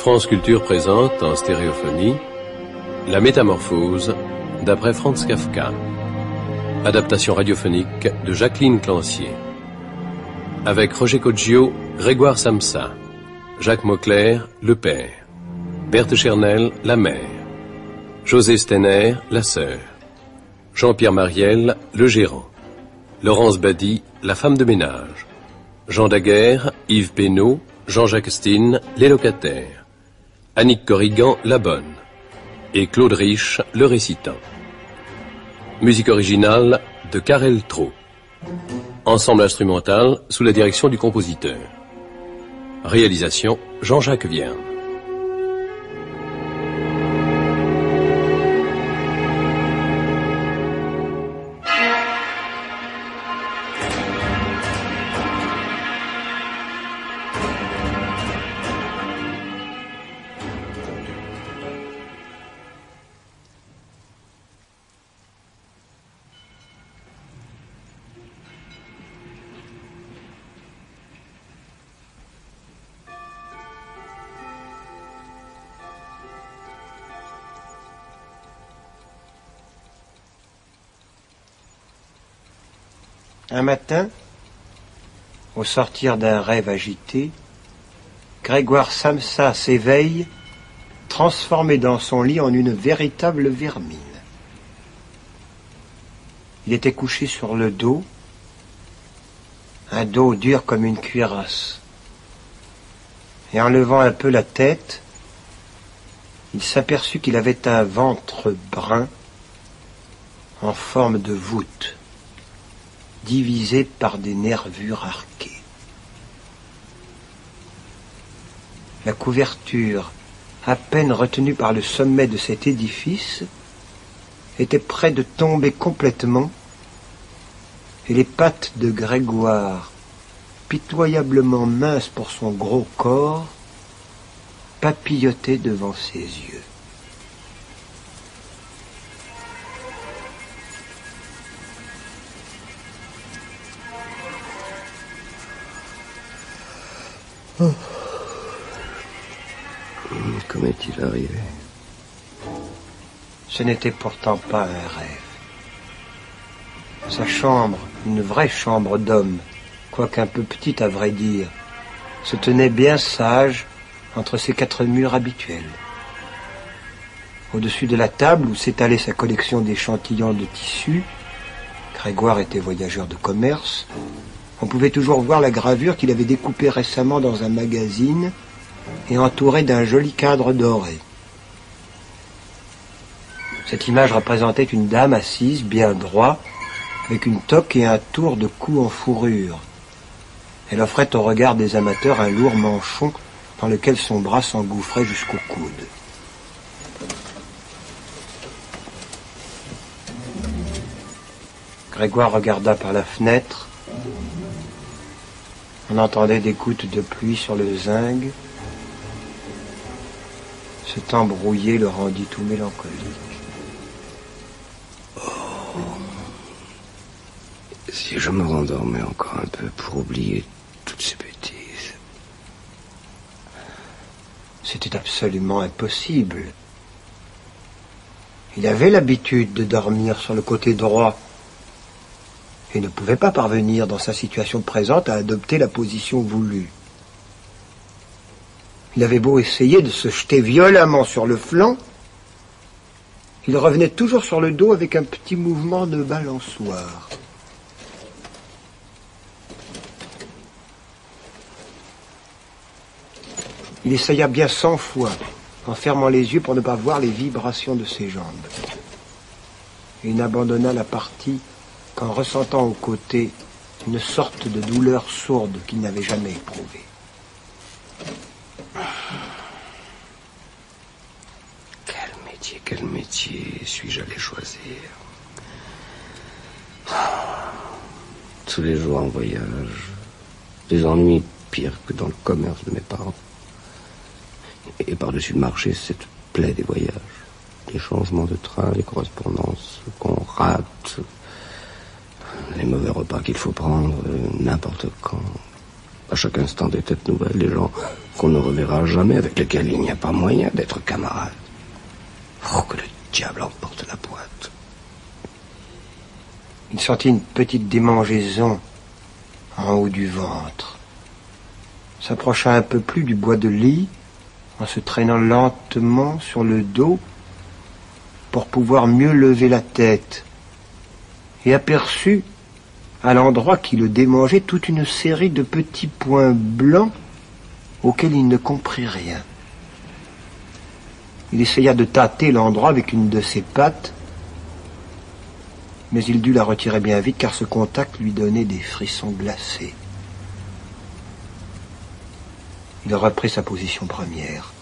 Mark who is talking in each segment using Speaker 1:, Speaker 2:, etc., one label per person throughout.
Speaker 1: France Culture présente en stéréophonie La Métamorphose d'après Franz Kafka. Adaptation radiophonique de Jacqueline Clancier. Avec Roger Coggio, Grégoire Samsa, Jacques Mauclair, le père, Berthe Chernel, la mère, José Stenner, la sœur, Jean-Pierre Mariel, le gérant, Laurence Badi, la femme de ménage, Jean Daguerre, Yves Pénaud, Jean-Jacques Stine, les locataires, Annick Corrigan, la bonne, et Claude Riche, le récitant. Musique originale de Karel Tro. Ensemble instrumental sous la direction du compositeur. Réalisation Jean-Jacques Vierne.
Speaker 2: Un matin, au sortir d'un rêve agité, Grégoire Samsa s'éveille, transformé dans son lit en une véritable vermine. Il était couché sur le dos, un dos dur comme une cuirasse. Et en levant un peu la tête, il s'aperçut qu'il avait un ventre brun en forme de voûte, divisé par des nervures arquées. La couverture, à peine retenue par le sommet de cet édifice, était près de tomber complètement, et les pattes de Grégoire, pitoyablement minces pour son gros corps, papillotaient devant ses yeux.
Speaker 3: Comment est-il arrivé?
Speaker 2: Ce n'était pourtant pas un rêve. Sa chambre, une vraie chambre d'homme, quoique un peu petite à vrai dire, se tenait bien sage entre ses quatre murs habituels. Au-dessus de la table où s'étalait sa collection d'échantillons de tissus, Grégoire était voyageur de commerce, on pouvait toujours voir la gravure qu'il avait découpée récemment dans un magazine et entourée d'un joli cadre doré. Cette image représentait une dame assise, bien droit, avec une toque et un tour de cou en fourrure. Elle offrait au regard des amateurs un lourd manchon dans lequel son bras s'engouffrait jusqu'au coude. Grégoire regarda par la fenêtre. On entendait des gouttes de pluie sur le zinc. Ce temps brouillé le rendit tout mélancolique.
Speaker 3: Oh. Si je me rendormais encore un peu pour oublier toutes ces bêtises.
Speaker 2: C'était absolument impossible. Il avait l'habitude de dormir sur le côté droit et ne pouvait pas parvenir dans sa situation présente à adopter la position voulue. Il avait beau essayer de se jeter violemment sur le flanc, il revenait toujours sur le dos avec un petit mouvement de balançoire. Il essaya bien 100 fois, en fermant les yeux pour ne pas voir les vibrations de ses jambes. Et il n'abandonna la partie qu'en ressentant aux côtés une sorte de douleur sourde qu'il n'avait jamais éprouvée.
Speaker 3: Quel métier suis-je allé choisir? Tous les jours en voyage, des ennuis pires que dans le commerce de mes parents. Et par-dessus le marché, cette plaie des voyages. Les changements de train, les correspondances qu'on rate, les mauvais repas qu'il faut prendre n'importe quand. À chaque instant des têtes nouvelles, des gens qu'on ne reverra jamais, avec lesquels il n'y a pas moyen d'être camarade. Oh, que le diable emporte la boîte.
Speaker 2: Il sentit une petite démangeaison en haut du ventre. S'approcha un peu plus du bois de lit, en se traînant lentement sur le dos pour pouvoir mieux lever la tête, et aperçut, à l'endroit qui le démangeait, toute une série de petits points blancs auxquels il ne comprit rien. Il essaya de tâter l'endroit avec une de ses pattes, mais il dut la retirer bien vite car ce contact lui donnait des frissons glacés. Il reprit sa position première.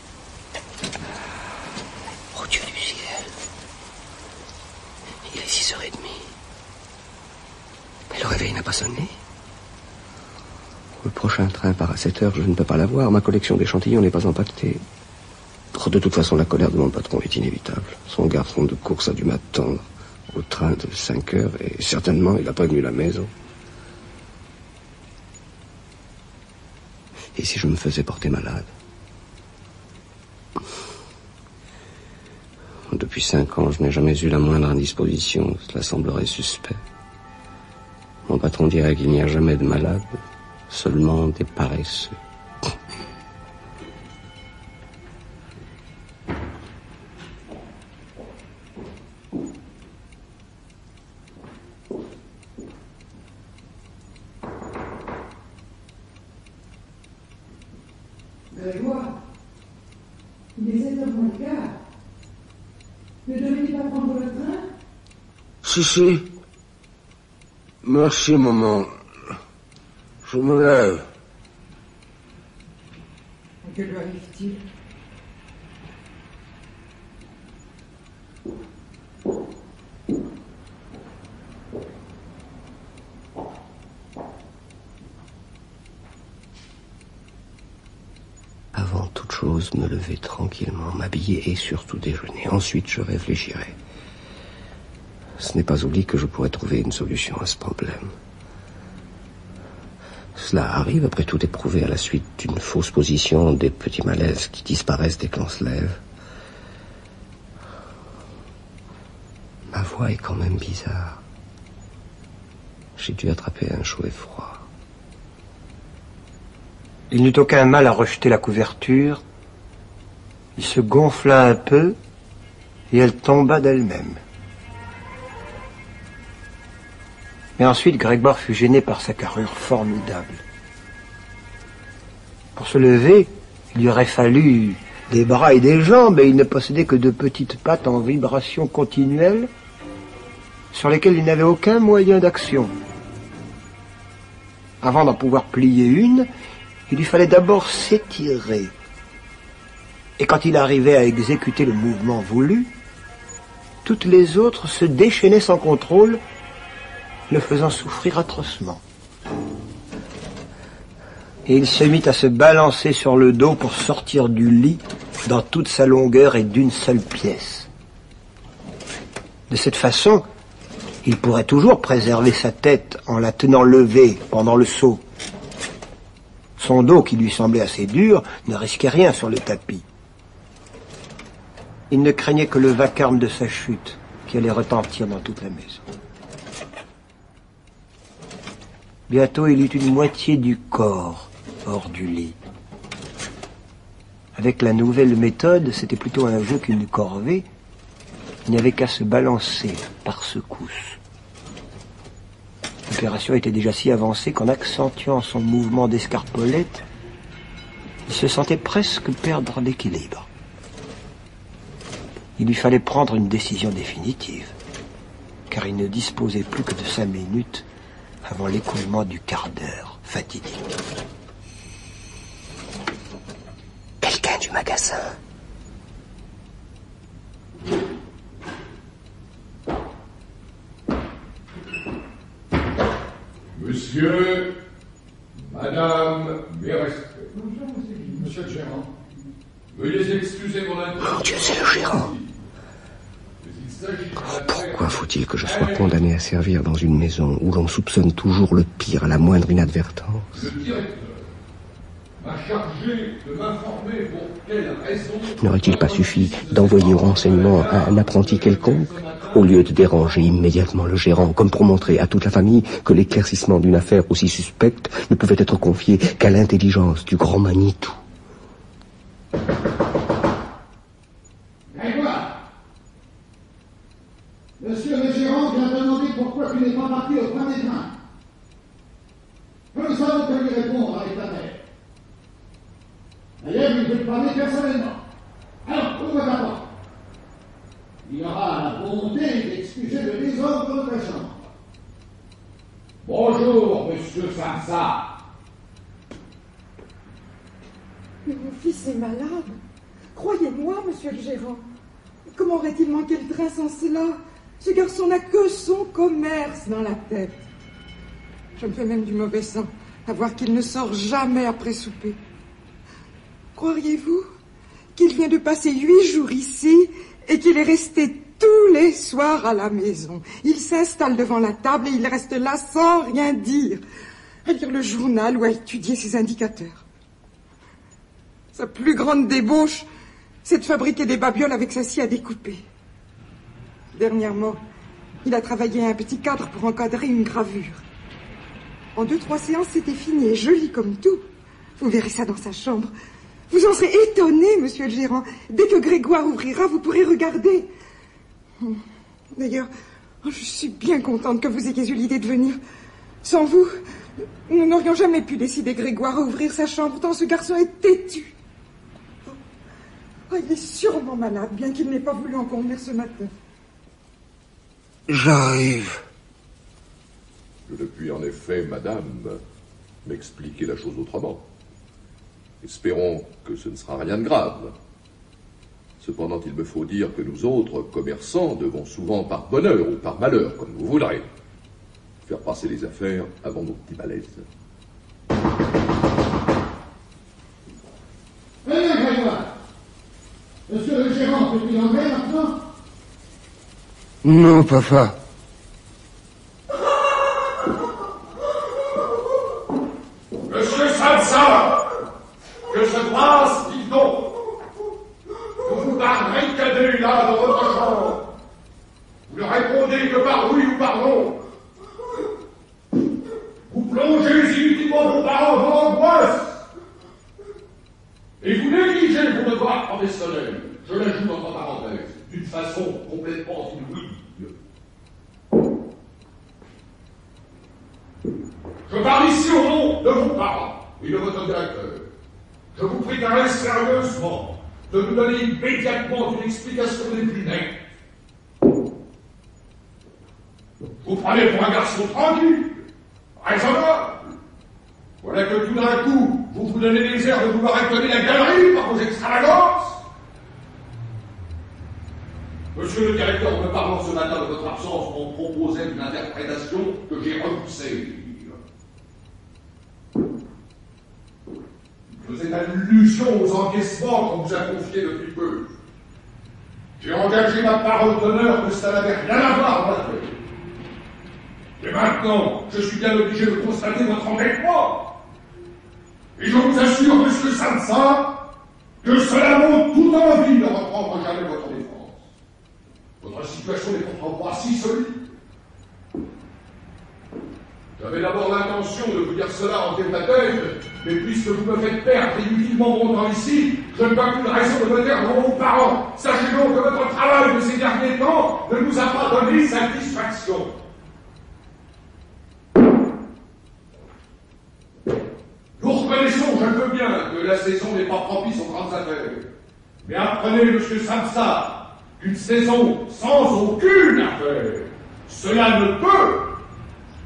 Speaker 3: Oh Dieu du ciel, il est 6h30. Mais le réveil n'a pas sonné. Le prochain train part à 7h, je ne peux pas l'avoir. Ma collection d'échantillons n'est pas empaquetée. Oh, de toute façon, la colère de mon patron est inévitable. Son garçon de course a dû m'attendre au train de 5h et certainement il a prévenu la maison. Et si je me faisais porter malade? Depuis 5 ans, je n'ai jamais eu la moindre indisposition. Cela semblerait suspect. Mon patron dirait qu'il n'y a jamais de malade, seulement des paresseux.
Speaker 4: Grégoire, il est 7h moins le quart. Ne devais-tu pas prendre le train?
Speaker 3: Si. Merci, maman. Je me lève.
Speaker 4: Que lui arrive-t-il?
Speaker 3: Avant toute chose, me lever tranquillement, m'habiller et surtout déjeuner. Ensuite, je réfléchirai. Ce n'est pas au lit que je pourrais trouver une solution à ce problème. Cela arrive, après tout, éprouvé à la suite d'une fausse position, des petits malaises qui disparaissent dès qu'on se lève. Ma voix est quand même bizarre. J'ai dû attraper un chaud et froid.
Speaker 2: Il n'eut aucun mal à rejeter la couverture. Il se gonfla un peu et elle tomba d'elle-même. Mais ensuite, Grégoire fut gêné par sa carrure formidable. Pour se lever, il lui aurait fallu des bras et des jambes, et il ne possédait que de petites pattes en vibration continuelle, sur lesquelles il n'avait aucun moyen d'action. Avant d'en pouvoir plier une, il lui fallait d'abord s'étirer. Et quand il arrivait à exécuter le mouvement voulu, toutes les autres se déchaînaient sans contrôle, le faisant souffrir atrocement. Et il se mit à se balancer sur le dos pour sortir du lit dans toute sa longueur et d'une seule pièce. De cette façon, il pourrait toujours préserver sa tête en la tenant levée pendant le saut. Son dos, qui lui semblait assez dur, ne risquait rien sur le tapis. Il ne craignait que le vacarme de sa chute, qui allait retentir dans toute la maison. Bientôt, il eut une moitié du corps hors du lit. Avec la nouvelle méthode, c'était plutôt un jeu qu'une corvée. Il n'y avait qu'à se balancer par secousses. L'opération était déjà si avancée qu'en accentuant son mouvement d'escarpolette, il se sentait presque perdre l'équilibre. Il lui fallait prendre une décision définitive, car il ne disposait plus que de 5 minutes avant l'écoulement du quart d'heure fatidique.
Speaker 3: Quelqu'un du magasin.
Speaker 5: Monsieur, Madame, mes respects. Monsieur le gérant. Veuillez excuser mon intervention.
Speaker 3: Mon Dieu, c'est le gérant. Pourquoi faut-il que je sois condamné à servir dans une maison où l'on soupçonne toujours le pire à la moindre inadvertance?
Speaker 5: Le directeur m'a chargé de m'informer pour quelle raison...
Speaker 3: N'aurait-il pas suffi d'envoyer au renseignement un apprenti quelconque, au lieu de déranger immédiatement le gérant, comme pour montrer à toute la famille que l'éclaircissement d'une affaire aussi suspecte ne pouvait être confié qu'à l'intelligence du grand Manitou?
Speaker 6: Grégoire, monsieur le gérant vient demander pourquoi tu n'es pas parti au premier train. Nous savons que lui répondre avec ta mère. D'ailleurs, il peut te parler personnellement. Alors, ouvre ta porte. Il aura la bonté d'excuser le désordre de ta chambre.
Speaker 5: Bonjour, monsieur Samsa.
Speaker 4: Mais mon fils est malade. Croyez-moi, monsieur le gérant. Comment aurait-il manqué le train sans cela? Ce garçon n'a que son commerce dans la tête. Je me fais même du mauvais sang à voir qu'il ne sort jamais après souper. Croiriez-vous qu'il vient de passer 8 jours ici et qu'il est resté tous les soirs à la maison? Il s'installe devant la table et il reste là sans rien dire, à lire le journal ou à étudier ses indicateurs. Sa plus grande débauche, c'est de fabriquer des babioles avec sa scie à découper. Dernièrement, il a travaillé à un petit cadre pour encadrer une gravure. En 2-3 séances, c'était fini et joli comme tout. Vous verrez ça dans sa chambre. Vous en serez étonné, monsieur le gérant. Dès que Grégoire ouvrira, vous pourrez regarder. D'ailleurs, je suis bien contente que vous ayez eu l'idée de venir. Sans vous, nous n'aurions jamais pu décider Grégoire à ouvrir sa chambre, tant ce garçon est têtu. Oh, il est sûrement malade, bien qu'il n'ait pas voulu en convenir ce matin.
Speaker 3: J'arrive.
Speaker 5: Je ne puis en effet, madame, m'expliquer la chose autrement. Espérons que ce ne sera rien de grave. Cependant, il me faut dire que nous autres, commerçants, devons souvent par bonheur ou par malheur, comme vous voudrez, faire passer les affaires avant nos petits malaises.
Speaker 6: Venez, Grégoire. Monsieur le gérant, peut-il entrer maintenant?
Speaker 3: Non, papa.
Speaker 5: Monsieur Samsa, que se passe, dites donc? Vous vous barricadez là dans votre chambre. Vous ne répondez que par oui ou par non. Vous plongez inutilement vos parents dans l'angoisse. Et vous négligez vos devoirs professionnels. Je l'ajoute entre parenthèses, d'une façon complètement inouïe. Je parle ici au nom de vos parents et de votre directeur. Je vous prie très sérieusement de nous donner immédiatement une explication des plus nettes. Vous prenez pour un garçon tranquille, raisonnable. Voilà que tout d'un coup, vous vous donnez les airs de vouloir étonner la galerie par vos extravagances. Monsieur le directeur, me parlant ce matin de votre absence, on proposait une interprétation que j'ai repoussée. Il faisait allusion aux encaissements qu'on vous a confiés depuis peu. J'ai engagé ma parole d'honneur que ça n'avait rien à voir dans l'affaire. Mais maintenant, je suis bien obligé de constater votre endettement. Et je vous assure, monsieur Samsa, que cela montre toute envie de reprendre jamais votre défense. Votre situation n'est pourtant pas si solide. J'avais d'abord l'intention de vous dire cela en tête à tête, mais puisque vous me faites perdre inutilement mon temps ici, je ne vois plus de raison de me taire devant vos parents. Sachez donc que votre travail de ces derniers temps ne nous a pas donné satisfaction. Nous reconnaissons, je le veux bien, que la saison n'est pas propice aux grandes affaires. Mais apprenez, monsieur Samsa, qu'une saison sans aucune affaire, cela ne peut,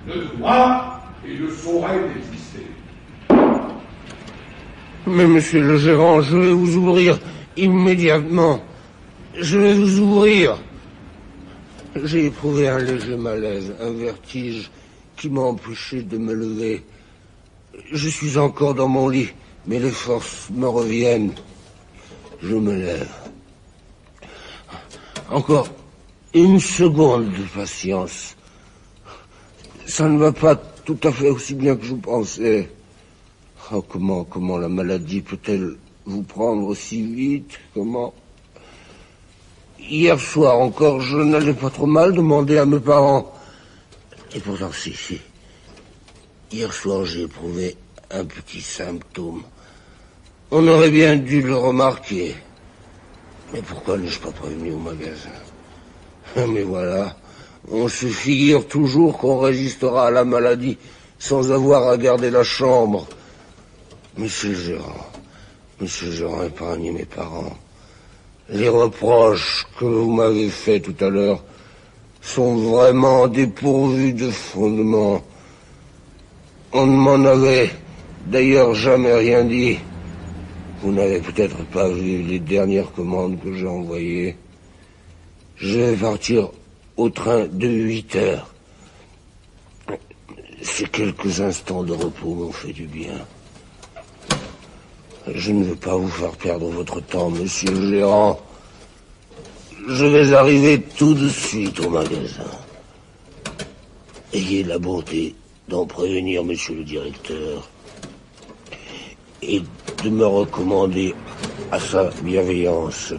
Speaker 5: ne doit et ne saurait exister.
Speaker 3: Mais monsieur le gérant, je vais vous ouvrir immédiatement. Je vais vous ouvrir. J'ai éprouvé un léger malaise, un vertige qui m'a empêché de me lever. Je suis encore dans mon lit, mais les forces me reviennent. Je me lève. Encore une seconde de patience. Ça ne va pas tout à fait aussi bien que je pensais. Oh, comment la maladie peut-elle vous prendre aussi vite? Comment? Hier soir encore, je n'allais pas trop mal demander à mes parents. Et pourtant, si. Hier soir, j'ai éprouvé un petit symptôme. On aurait bien dû le remarquer. Mais pourquoi n'ai-je pas prévenu au magasin? Mais voilà, on se figure toujours qu'on résistera à la maladie sans avoir à garder la chambre. Monsieur le gérant, épargnez mes parents. Les reproches que vous m'avez faits tout à l'heure sont vraiment dépourvus de fondement. On ne m'en avait d'ailleurs jamais rien dit. Vous n'avez peut-être pas vu les dernières commandes que j'ai envoyées. Je vais partir au train de 8 heures. Ces quelques instants de repos m'ont fait du bien. Je ne veux pas vous faire perdre votre temps, monsieur le gérant. Je vais arriver tout de suite au magasin. Ayez la bonté d'en prévenir monsieur le directeur et de me recommander à sa bienveillance.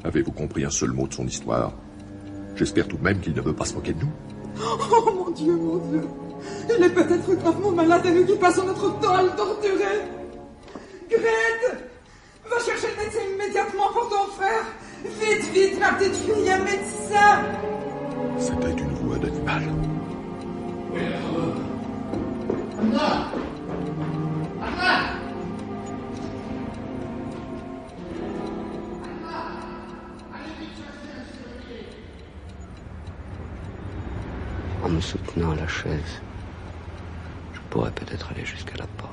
Speaker 5: Avez-vous compris un seul mot de son histoire? J'espère tout de même qu'il ne veut pas se moquer de nous.
Speaker 4: Oh mon Dieu, mon Dieu. Il est peut-être gravement malade et nous qui passons notre temps à le torturer. Grete, va chercher le médecin immédiatement pour ton frère. Vite, ma petite fille, un médecin.
Speaker 5: C'était une voix d'animal.
Speaker 6: Anna!
Speaker 3: En me soutenant à la chaise, je pourrais peut-être aller jusqu'à la porte.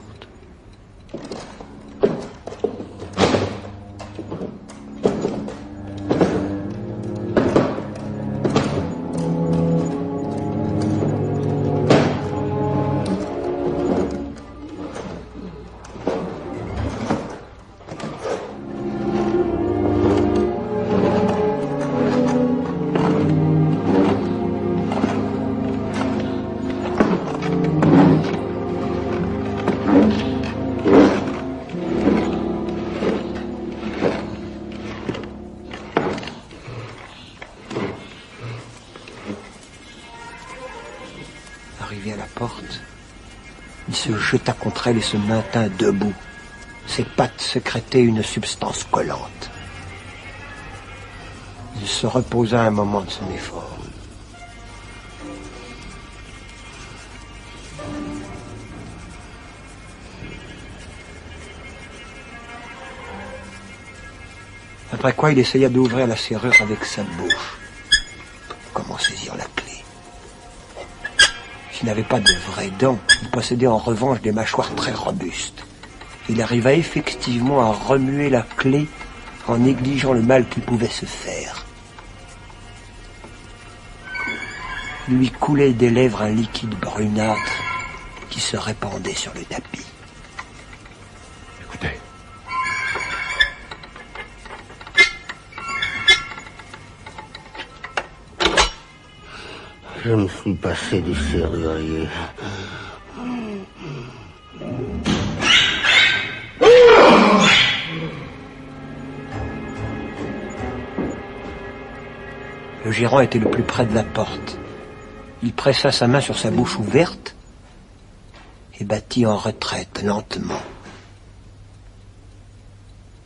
Speaker 2: Arrivé à la porte, il se jeta contre elle et se maintint debout. Ses pattes sécrétaient une substance collante. Il se reposa un moment de son effort. Après quoi, il essaya d'ouvrir la serrure avec sa bouche. Comment saisir la clé? S'il n'avait pas de vraies dents, il possédait en revanche des mâchoires très robustes. Il arriva effectivement à remuer la clé en négligeant le mal qui pouvait se faire. Il lui coulait des lèvres un liquide brunâtre qui se répandait sur le tapis.
Speaker 5: Écoutez.
Speaker 3: Je me suis passé du serrurier.
Speaker 2: Le gérant était le plus près de la porte. Il pressa sa main sur sa bouche ouverte et battit en retraite lentement,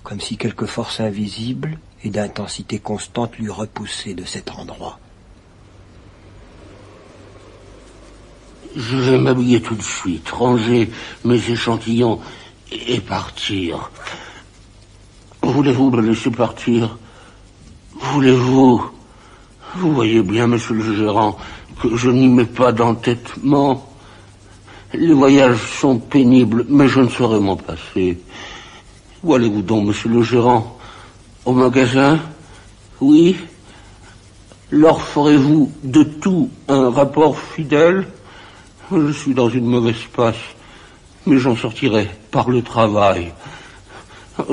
Speaker 2: comme si quelque force invisible et d'intensité constante lui repoussait de cet endroit.
Speaker 3: Je vais m'habiller tout de suite, ranger mes échantillons et partir. Voulez-vous me laisser partir? Voulez-vous? Vous voyez bien, monsieur le gérant, que je n'y mets pas d'entêtement. Les voyages sont pénibles, mais je ne saurais m'en passer. Où allez-vous donc, monsieur le gérant? Au magasin? Oui? Leur ferez-vous de tout un rapport fidèle? Je suis dans une mauvaise passe, mais j'en sortirai par le travail.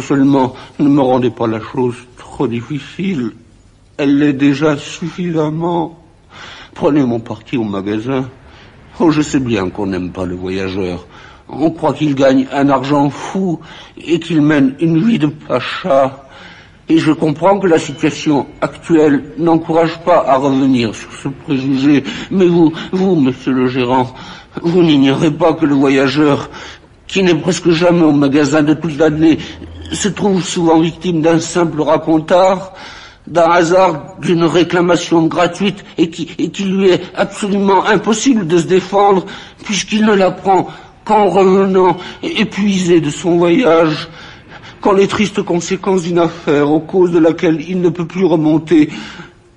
Speaker 3: Seulement, ne me rendez pas la chose trop difficile. Elle l'est déjà suffisamment.
Speaker 7: Prenez mon parti au magasin. Oh, je sais bien qu'on n'aime pas le voyageur. On croit qu'il gagne un argent fou et qu'il mène une vie de pacha. Et je comprends que la situation actuelle n'encourage pas à revenir sur ce préjugé. Mais vous, monsieur le gérant, vous n'ignorez pas que le voyageur, qui n'est presque jamais au magasin de toute l'année, se trouve souvent victime d'un simple racontard, d'un hasard, d'une réclamation gratuite et qui lui est absolument impossible de se défendre puisqu'il ne l'apprend qu'en revenant épuisé de son voyage, quand les tristes conséquences d'une affaire aux causes de laquelle il ne peut plus remonter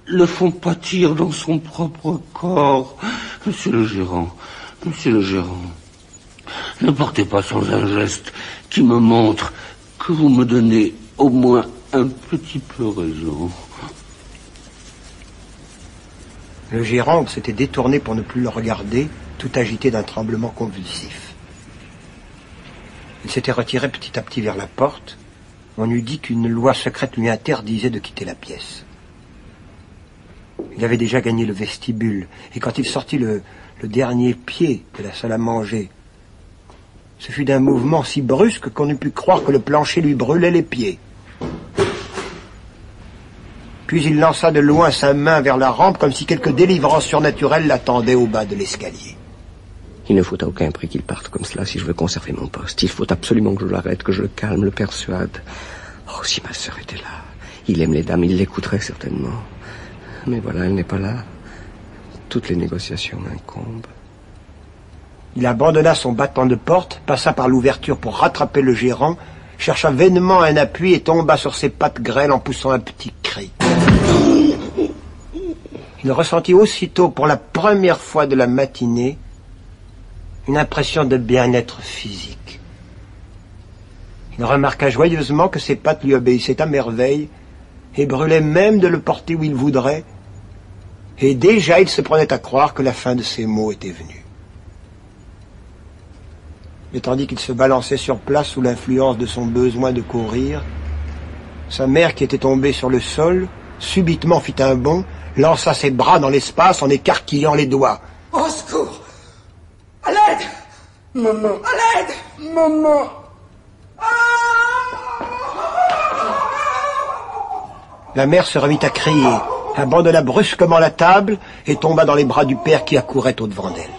Speaker 7: le font pâtir dans son propre corps. Monsieur le gérant, ne partez pas sans un geste qui me montre que vous me donnez au moins un petit peu raison.
Speaker 2: Le gérant s'était détourné pour ne plus le regarder, tout agité d'un tremblement convulsif. Il s'était retiré petit à petit vers la porte. On eût dit qu'une loi secrète lui interdisait de quitter la pièce. Il avait déjà gagné le vestibule, et quand il sortit le dernier pied de la salle à manger, ce fut d'un mouvement si brusque qu'on eût pu croire que le plancher lui brûlait les pieds. Puis il lança de loin sa main vers la rampe comme si quelque délivrance surnaturelle l'attendait au bas de l'escalier.
Speaker 3: Il ne faut à aucun prix qu'il parte comme cela si je veux conserver mon poste. Il faut absolument que je l'arrête, que je le calme, le persuade. Oh, si ma sœur était là. Il aime les dames, il l'écouterait certainement. Mais voilà, elle n'est pas là. Toutes les négociations m'incombent.
Speaker 2: Il abandonna son battant de porte, passa par l'ouverture pour rattraper le gérant, chercha vainement un appui et tomba sur ses pattes grêles en poussant un petit cri. Il ressentit aussitôt, pour la première fois de la matinée, une impression de bien-être physique. Il remarqua joyeusement que ses pattes lui obéissaient à merveille et brûlaient même de le porter où il voudrait, et déjà il se prenait à croire que la fin de ses maux était venue. Mais tandis qu'il se balançait sur place sous l'influence de son besoin de courir, sa mère, qui était tombée sur le sol, subitement fit un bond, lança ses bras dans l'espace en écarquillant les doigts.
Speaker 4: « Au secours! À l'aide! Maman! À l'aide! Maman!
Speaker 2: La mère se remit à crier, abandonna brusquement la table et tomba dans les bras du père qui accourait au-devant d'elle.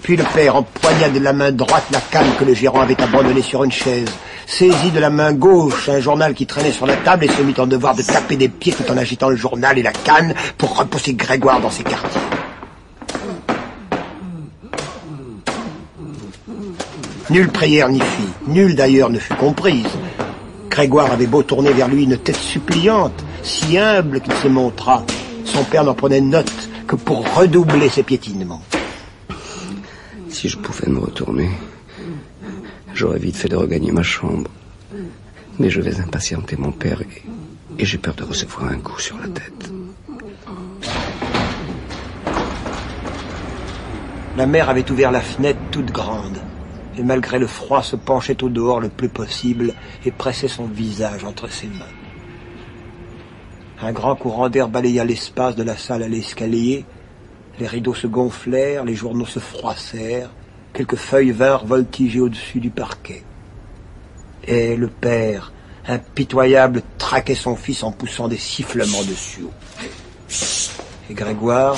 Speaker 2: Puis le père empoigna de la main droite la canne que le gérant avait abandonnée sur une chaise, saisit de la main gauche un journal qui traînait sur la table et se mit en devoir de taper des pieds tout en agitant le journal et la canne pour repousser Grégoire dans ses quartiers. Nulle prière n'y fit, nulle d'ailleurs ne fut comprise. Grégoire avait beau tourner vers lui une tête suppliante, si humble qu'il se montra, son père n'en prenait note que pour redoubler ses piétinements.
Speaker 3: Si je pouvais me retourner, j'aurais vite fait de regagner ma chambre. Mais je vais impatienter mon père et j'ai peur de recevoir un coup sur la tête.
Speaker 2: La mère avait ouvert la fenêtre toute grande, et malgré le froid se penchait au dehors le plus possible et pressait son visage entre ses mains. Un grand courant d'air balaya l'espace de la salle à l'escalier. Les rideaux se gonflèrent, les journaux se froissèrent, quelques feuilles vinrent voltiger au-dessus du parquet. Et le père, impitoyable, traquait son fils en poussant des sifflements de sueur. Et Grégoire,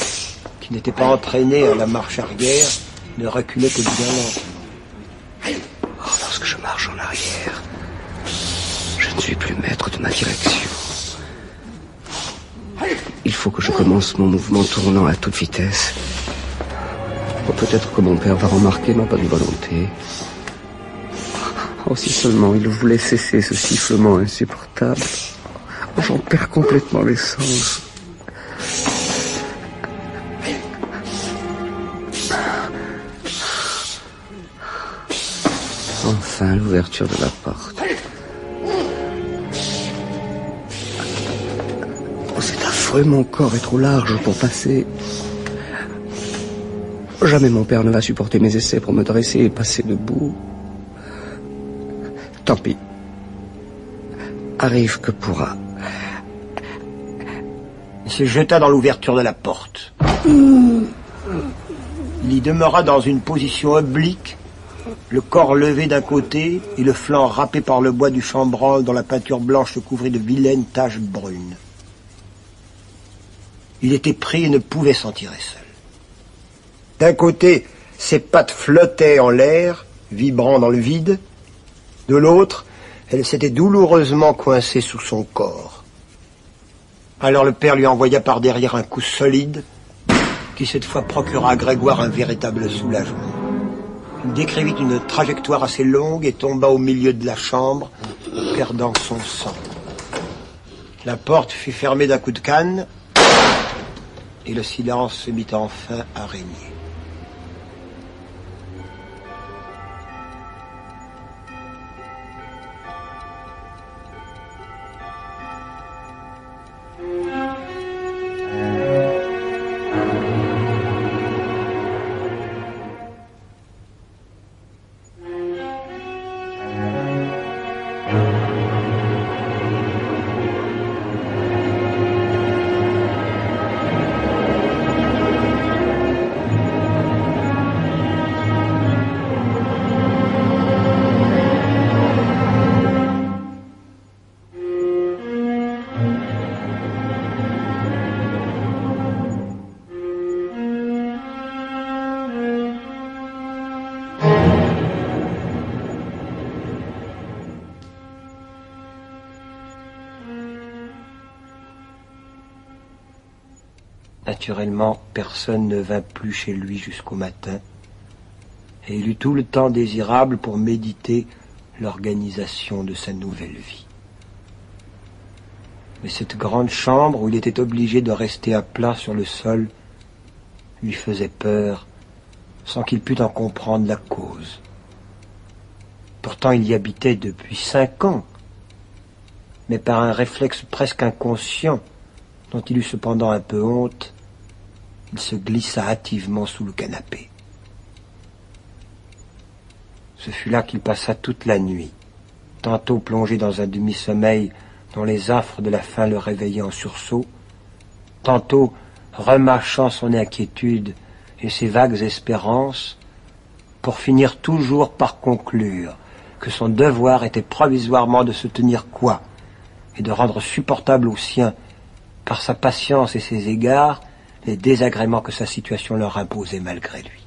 Speaker 2: qui n'était pas entraîné à la marche arrière, ne reculait que bien lentement.
Speaker 3: Oh, lorsque je marche en arrière, je ne suis plus maître de ma direction. Il faut que je commence mon mouvement tournant à toute vitesse. Oh, peut-être que mon père va remarquer ma bonne volonté. Oh, si seulement il voulait cesser ce sifflement insupportable. Oh, j'en perds complètement les sens. Enfin, l'ouverture de la porte. Oh, c'est affreux, mon corps est trop large pour passer. Jamais mon père ne va supporter mes essais pour me dresser et passer debout. Tant pis. Arrive que pourra.
Speaker 2: Il se jeta dans l'ouverture de la porte. Il y demeura dans une position oblique, le corps levé d'un côté et le flanc râpé par le bois du chambranle dont la peinture blanche le couvrait de vilaines taches brunes. Il était pris et ne pouvait s'en tirer seul. D'un côté, ses pattes flottaient en l'air, vibrant dans le vide. De l'autre, elles s'étaient douloureusement coincées sous son corps. Alors le père lui envoya par derrière un coup solide, qui cette fois procura à Grégoire un véritable soulagement. Il décrivit une trajectoire assez longue et tomba au milieu de la chambre, perdant son sang. La porte fut fermée d'un coup de canne, et le silence se mit enfin à régner. Naturellement, personne ne vint plus chez lui jusqu'au matin, et il eut tout le temps désirable pour méditer l'organisation de sa nouvelle vie. Mais cette grande chambre où il était obligé de rester à plat sur le sol lui faisait peur, sans qu'il pût en comprendre la cause. Pourtant il y habitait depuis 5 ans, mais par un réflexe presque inconscient, dont il eut cependant un peu honte, il se glissa hâtivement sous le canapé. Ce fut là qu'il passa toute la nuit, tantôt plongé dans un demi-sommeil dont les affres de la faim le réveillaient en sursaut, tantôt remâchant son inquiétude et ses vagues espérances, pour finir toujours par conclure que son devoir était provisoirement de se tenir coi et de rendre supportable aux siens, par sa patience et ses égards, les désagréments que sa situation leur imposait malgré lui.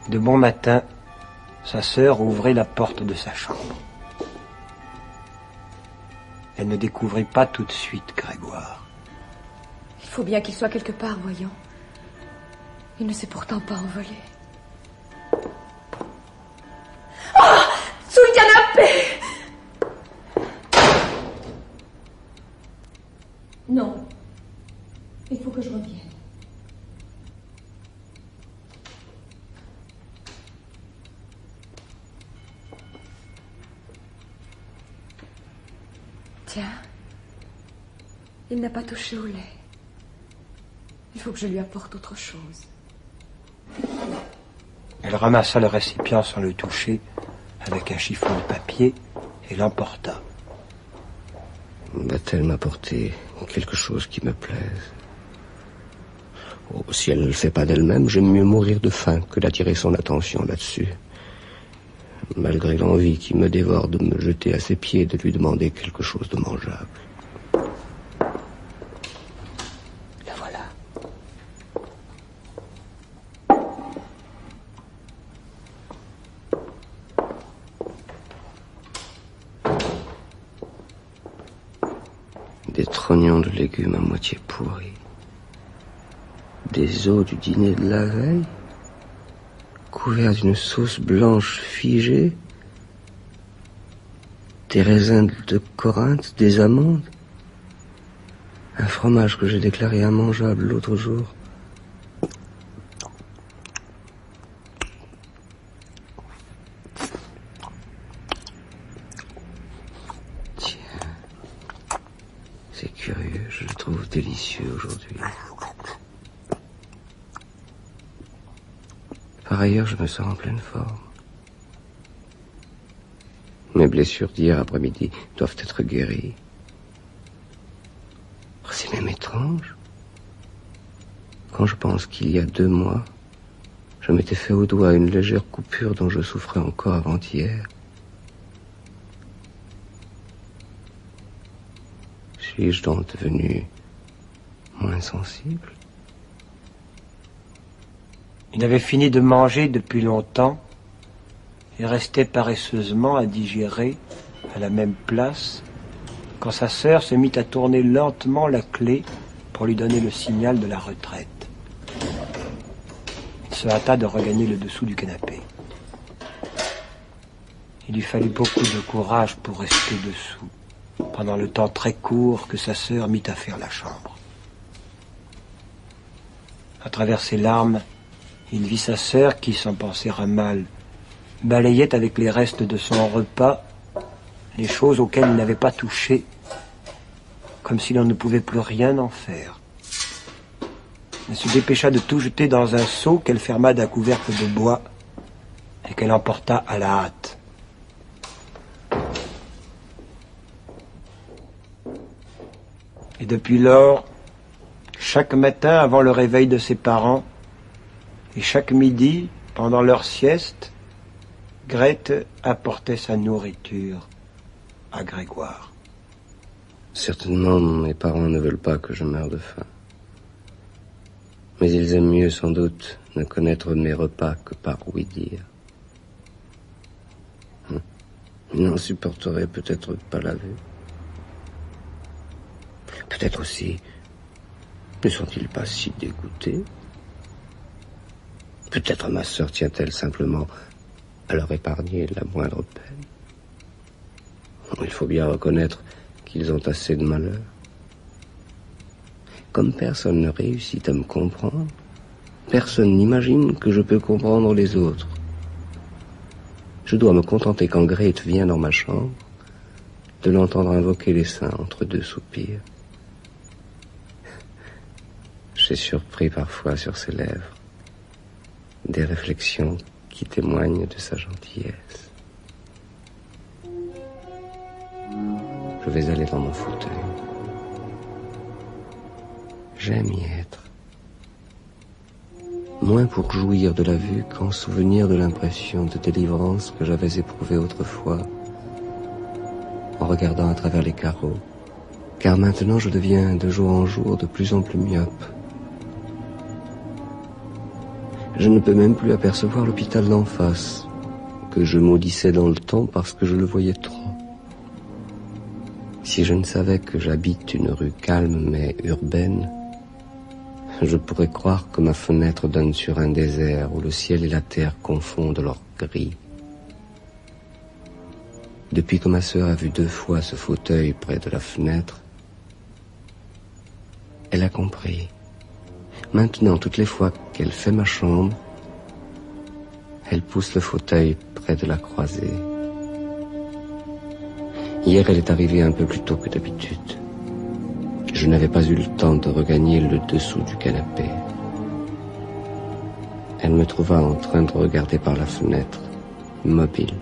Speaker 2: De bon matin, sa sœur ouvrit la porte de sa chambre. Elle ne découvrit pas tout de suite Grégoire.
Speaker 8: Il faut bien qu'il soit quelque part, voyons. Il ne s'est pourtant pas envolé. Ah! Sous le canapé! Non. Il faut que je revienne. Tiens. Il n'a pas touché au lait. Il faut que je lui apporte autre chose.
Speaker 2: Elle ramassa le récipient sans le toucher, avec un chiffon de papier, et l'emporta.
Speaker 3: Va-t-elle m'apporter quelque chose qui me plaise? Oh, si elle ne le fait pas d'elle-même, j'aime mieux mourir de faim que d'attirer son attention là-dessus. Malgré l'envie qui me dévore de me jeter à ses pieds et de lui demander quelque chose de mangeable. La voilà. Des trognons de légumes à moitié pourris. Des os du dîner de la veille, couverts d'une sauce blanche figée, des raisins de Corinthe, des amandes, un fromage que j'ai déclaré immangeable l'autre jour. Tiens, c'est curieux, je le trouve délicieux aujourd'hui. Par ailleurs, je me sens en pleine forme. Mes blessures d'hier après-midi doivent être guéries. Quand je pense qu'il y a 2 mois, je m'étais fait au doigt une légère coupure dont je souffrais encore avant-hier. Suis-je donc devenu moins sensible?
Speaker 2: Il avait fini de manger depuis longtemps et restait paresseusement à digérer à la même place quand sa sœur se mit à tourner lentement la clé pour lui donner le signal de la retraite. Il se hâta de regagner le dessous du canapé. Il lui fallut beaucoup de courage pour rester dessous, pendant le temps très court que sa sœur mit à faire la chambre. À travers ses larmes, il vit sa sœur qui, sans penser à mal, balayait avec les restes de son repas les choses auxquelles il n'avait pas touché, comme si l'on ne pouvait plus rien en faire. Elle se dépêcha de tout jeter dans un seau qu'elle ferma d'un couvercle de bois et qu'elle emporta à la hâte. Et depuis lors, chaque matin avant le réveil de ses parents, et chaque midi, pendant leur sieste, Grete apportait sa nourriture à Grégoire.
Speaker 3: Certainement, mes parents ne veulent pas que je meure de faim. Mais ils aiment mieux, sans doute, ne connaître mes repas que par oui dire. Ils n'en supporteraient peut-être pas la vue. Peut-être aussi, ne sont-ils pas si dégoûtés? Peut-être ma sœur tient-elle simplement à leur épargner la moindre peine. Il faut bien reconnaître qu'ils ont assez de malheur. Comme personne ne réussit à me comprendre, personne n'imagine que je peux comprendre les autres. Je dois me contenter quand Grete vient dans ma chambre de l'entendre invoquer les saints entre 2 soupirs. J'ai surpris parfois sur ses lèvres des réflexions qui témoignent de sa gentillesse. Je vais aller dans mon fauteuil. J'aime y être. Moins pour jouir de la vue qu'en souvenir de l'impression de délivrance que j'avais éprouvée autrefois en regardant à travers les carreaux, car maintenant je deviens de jour en jour de plus en plus myope. Je ne peux même plus apercevoir l'hôpital d'en face, que je maudissais dans le temps parce que je le voyais trop. Si je ne savais que j'habite une rue calme mais urbaine, je pourrais croire que ma fenêtre donne sur un désert où le ciel et la terre confondent leur gris. Depuis que ma sœur a vu 2 fois ce fauteuil près de la fenêtre, elle a compris. Maintenant, toutes les fois qu'elle fait ma chambre, elle pousse le fauteuil près de la croisée. Hier, elle est arrivée un peu plus tôt que d'habitude. Je n'avais pas eu le temps de regagner le dessous du canapé. Elle me trouva en train de regarder par la fenêtre, immobile.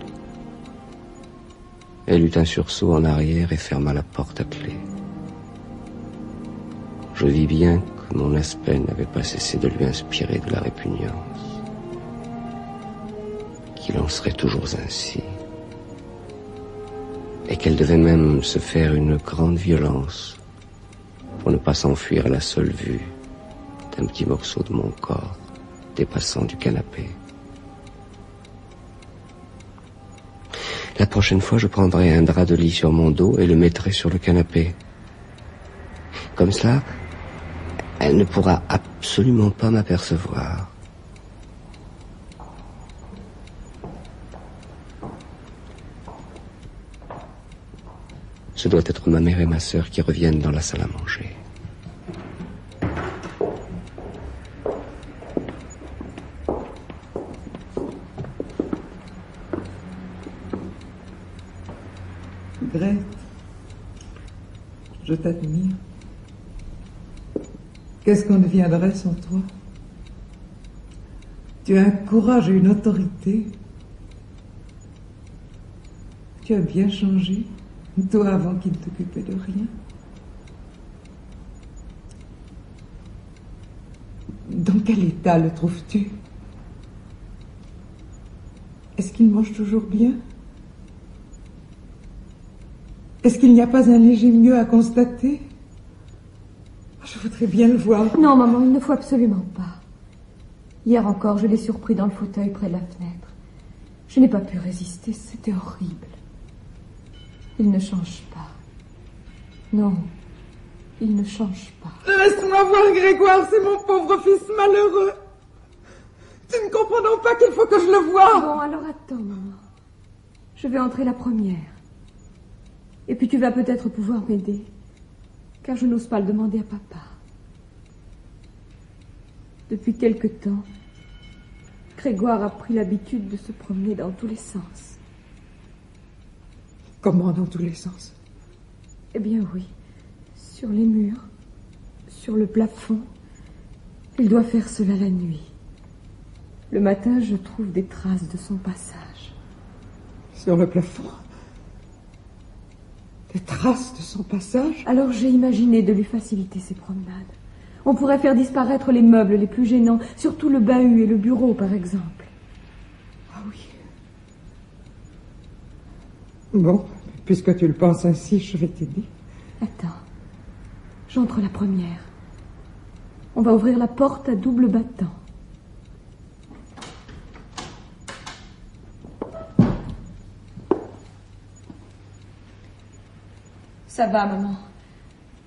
Speaker 3: Elle eut un sursaut en arrière et ferma la porte à clé. Je vis bien que mon aspect n'avait pas cessé de lui inspirer de la répugnance. Qu'il en serait toujours ainsi. Et qu'elle devait même se faire une grande violence pour ne pas s'enfuir à la seule vue d'un petit morceau de mon corps dépassant du canapé. La prochaine fois, je prendrai un drap de lit sur mon dos et le mettrai sur le canapé. Comme cela, elle ne pourra absolument pas m'apercevoir. Ce doit être ma mère et ma sœur qui reviennent dans la salle à manger.
Speaker 4: Grete, je t'admire. Qu'est-ce qu'on deviendrait sans toi? Tu as un courage et une autorité. Tu as bien changé, toi avant qu'il ne t'occupait de rien. Dans quel état le trouves-tu? Est-ce qu'il mange toujours bien? Est-ce qu'il n'y a pas un léger mieux à constater? Je voudrais bien le voir.
Speaker 8: Non, maman, il ne faut absolument pas. Hier encore, je l'ai surpris dans le fauteuil près de la fenêtre. Je n'ai pas pu résister, c'était horrible. Il ne change pas. Non, il ne change pas.
Speaker 4: Laisse-moi voir Grégoire, c'est mon pauvre fils malheureux. Tu ne comprends donc pas qu'il faut que je le voie?
Speaker 8: Bon, alors attends, maman. Je vais entrer la première. Et puis tu vas peut-être pouvoir m'aider. Car je n'ose pas le demander à papa. Depuis quelque temps, Grégoire a pris l'habitude de se promener dans tous les sens.
Speaker 4: Comment dans tous les sens?
Speaker 8: Eh bien oui, sur les murs, sur le plafond. Il doit faire cela la nuit. Le matin, je trouve des traces de son passage.
Speaker 4: Sur le plafond? Des traces de son passage?
Speaker 8: Alors j'ai imaginé de lui faciliter ses promenades. On pourrait faire disparaître les meubles les plus gênants, surtout le bahut et le bureau, par exemple.
Speaker 4: Ah oui. Bon, puisque tu le penses ainsi, je vais t'aider.
Speaker 8: Attends. J'entre la première. On va ouvrir la porte à double battant. Ça va, maman.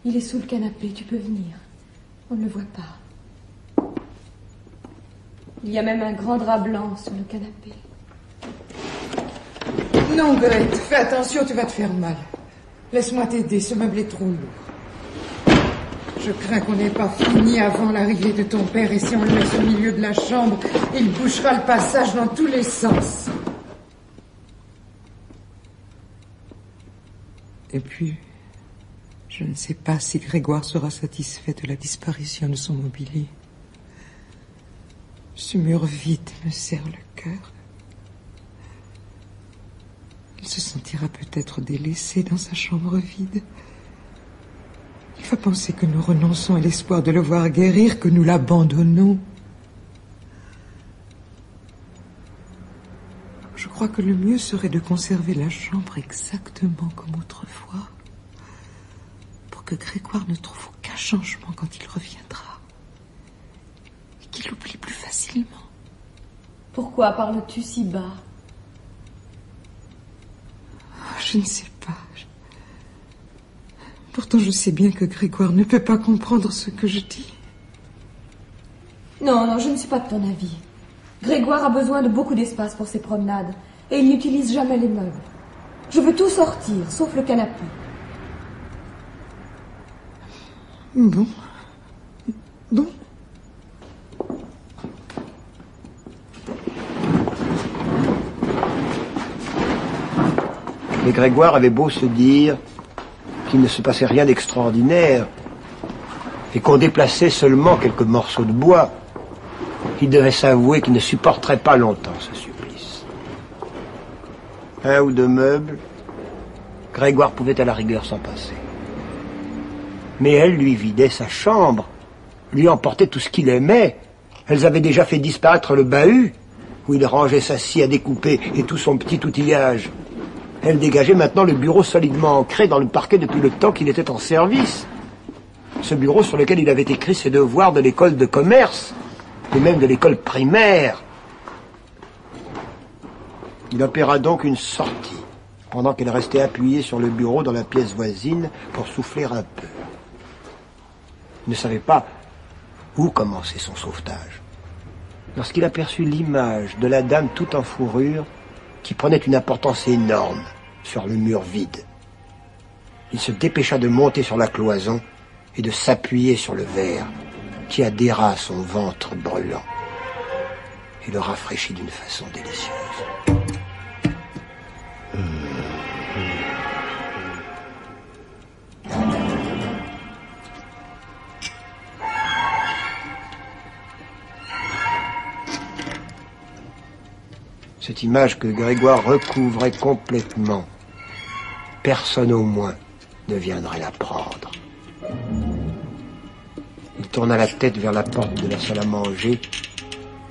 Speaker 8: Il est sous le canapé, tu peux venir. On ne le voit pas. Il y a même un grand drap blanc sur le canapé.
Speaker 4: Non, Grete, fais attention, tu vas te faire mal. Laisse-moi t'aider, ce meuble est trop lourd. Je crains qu'on n'ait pas fini avant l'arrivée de ton père, et si on le laisse au milieu de la chambre, il bouchera le passage dans tous les sens. Et puis, je ne sais pas si Grégoire sera satisfait de la disparition de son mobilier. Ce mur vide me serre le cœur. Il se sentira peut-être délaissé dans sa chambre vide. Il va penser que nous renonçons à l'espoir de le voir guérir, que nous l'abandonnons. Je crois que le mieux serait de conserver la chambre exactement comme autrefois, pour que Grégoire ne trouve aucun changement quand il reviendra, et qu'il oublie plus facilement.
Speaker 8: Pourquoi parles-tu si bas?
Speaker 4: Je ne sais pas. Pourtant, je sais bien que Grégoire ne peut pas comprendre ce que je dis.
Speaker 8: Non, je ne suis pas de ton avis. Grégoire a besoin de beaucoup d'espace pour ses promenades, et il n'utilise jamais les meubles. Je veux tout sortir, sauf le canapé.
Speaker 4: Bon.
Speaker 2: Mais Grégoire avait beau se dire qu'il ne se passait rien d'extraordinaire et qu'on déplaçait seulement quelques morceaux de bois, il devait s'avouer qu'il ne supporterait pas longtemps ce supplice. Un ou deux meubles, Grégoire pouvait à la rigueur s'en passer. Mais elle lui vidait sa chambre, lui emportait tout ce qu'il aimait. Elles avaient déjà fait disparaître le bahut, où il rangeait sa scie à découper et tout son petit outillage. Elle dégageait maintenant le bureau solidement ancré dans le parquet depuis le temps qu'il était en service. Ce bureau sur lequel il avait écrit ses devoirs de l'école de commerce, et même de l'école primaire. Il opéra donc une sortie, pendant qu'elle restait appuyée sur le bureau dans la pièce voisine pour souffler un peu. Il ne savait pas où commencer son sauvetage, lorsqu'il aperçut l'image de la dame toute en fourrure qui prenait une importance énorme sur le mur vide. Il se dépêcha de monter sur la cloison et de s'appuyer sur le verre qui adhéra à son ventre brûlant et le rafraîchit d'une façon délicieuse. Cette image que Grégoire recouvrait complètement, personne au moins ne viendrait la prendre. Il tourna la tête vers la porte de la salle à manger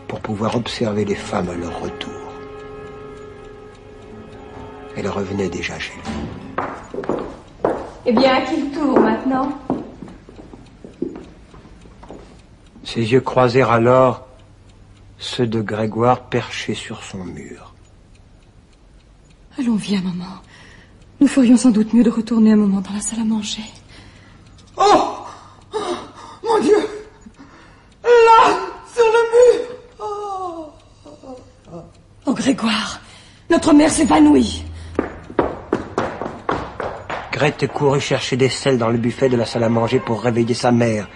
Speaker 2: pour pouvoir observer les femmes à leur retour. Elles revenaient déjà chez lui.
Speaker 8: Eh bien, à qui le tour maintenant?
Speaker 2: Ses yeux croisèrent alors ceux de Grégoire perché sur son mur.
Speaker 8: Allons, viens, maman. Nous ferions sans doute mieux de retourner un moment dans la salle à manger.
Speaker 4: Oh, oh mon Dieu! Là, sur le mur!
Speaker 8: Oh, Grégoire, notre mère s'évanouit.
Speaker 2: Grete courut chercher des selles dans le buffet de la salle à manger pour réveiller sa mère.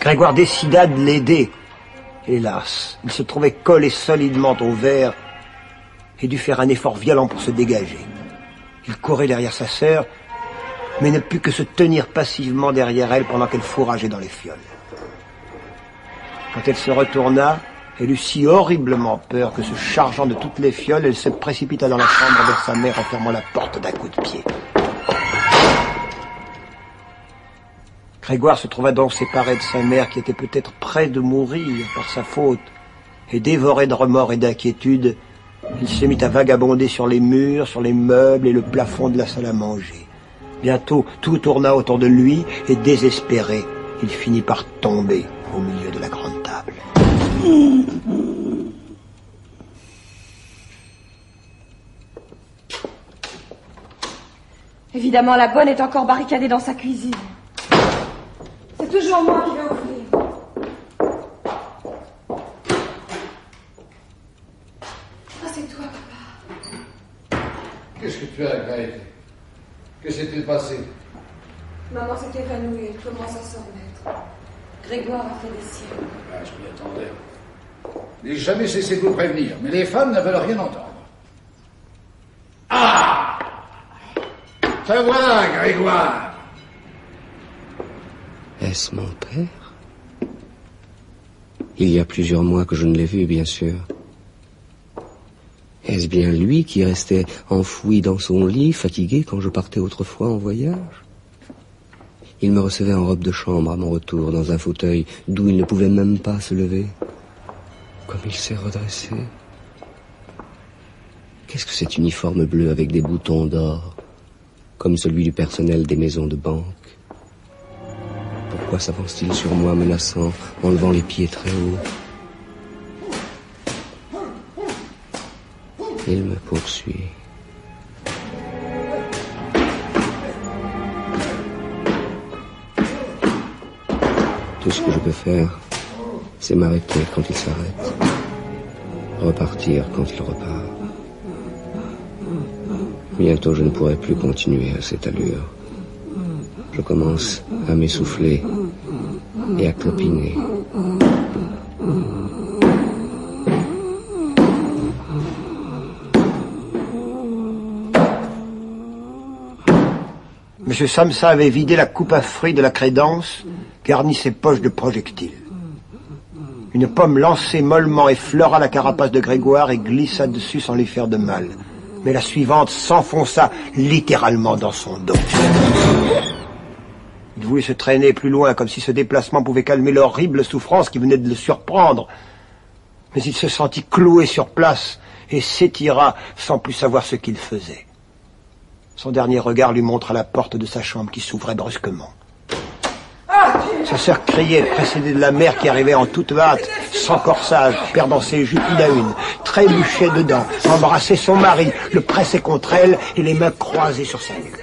Speaker 2: Grégoire décida de l'aider. Hélas, il se trouvait collé solidement au verre et dut faire un effort violent pour se dégager. Il courait derrière sa sœur, mais ne put que se tenir passivement derrière elle pendant qu'elle fourrageait dans les fioles. Quand elle se retourna, elle eut si horriblement peur que, se chargeant de toutes les fioles, elle se précipita dans la chambre vers sa mère en fermant la porte d'un coup de pied. Grégoire se trouva donc séparé de sa mère qui était peut-être près de mourir par sa faute, et dévoré de remords et d'inquiétude, il se mit à vagabonder sur les murs, sur les meubles et le plafond de la salle à manger. Bientôt, tout tourna autour de lui, et désespéré, il finit par tomber au milieu de la grande table.
Speaker 8: Évidemment, la bonne est encore barricadée dans sa cuisine. C'est toujours moi qui vais ouvrir. Ah, c'est toi, papa.
Speaker 6: Qu'est-ce que tu as, Grete? Que s'est-il passé?
Speaker 8: Maman s'est évanouie, elle commence à s'en remettre. Grégoire a fait des siennes.
Speaker 6: Ah, je m'y attendais. N'ai jamais cessé de vous prévenir, mais les femmes ne veulent rien entendre. Ah! Te voilà, Grégoire!
Speaker 3: Est-ce mon père? Il y a plusieurs mois que je ne l'ai vu, bien sûr. Est-ce bien lui qui restait enfoui dans son lit, fatigué quand je partais autrefois en voyage? Il me recevait en robe de chambre à mon retour, dans un fauteuil d'où il ne pouvait même pas se lever. Comme il s'est redressé. Qu'est-ce que cet uniforme bleu avec des boutons d'or, comme celui du personnel des maisons de banque? Pourquoi s'avance-t-il sur moi menaçant, en levant les pieds très haut? Il me poursuit. Tout ce que je peux faire, c'est m'arrêter quand il s'arrête, repartir quand il repart. Bientôt, je ne pourrai plus continuer à cette allure. Je commence à m'essouffler et à clopiner.
Speaker 2: M. Samsa avait vidé la coupe à fruits de la crédence, garni ses poches de projectiles. Une pomme lancée mollement effleura la carapace de Grégoire et glissa dessus sans lui faire de mal. Mais la suivante s'enfonça littéralement dans son dos. Il voulut se traîner plus loin, comme si ce déplacement pouvait calmer l'horrible souffrance qui venait de le surprendre. Mais il se sentit cloué sur place et s'étira sans plus savoir ce qu'il faisait. Son dernier regard lui montra la porte de sa chambre qui s'ouvrait brusquement. Sa sœur criait, précédée de la mère qui arrivait en toute hâte, sans corsage, perdant ses jupes une à une, trébuchait dedans, embrassait son mari, le pressait contre elle et les mains croisées sur sa nuque.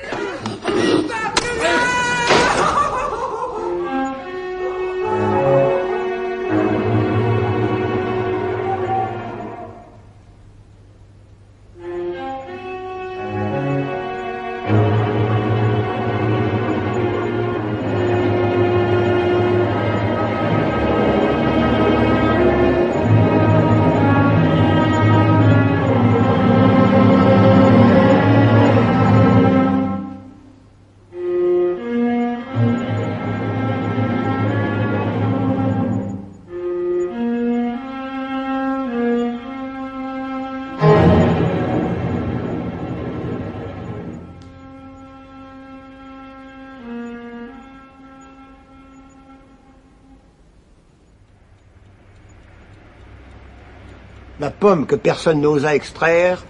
Speaker 2: La pomme que personne n'osa extraire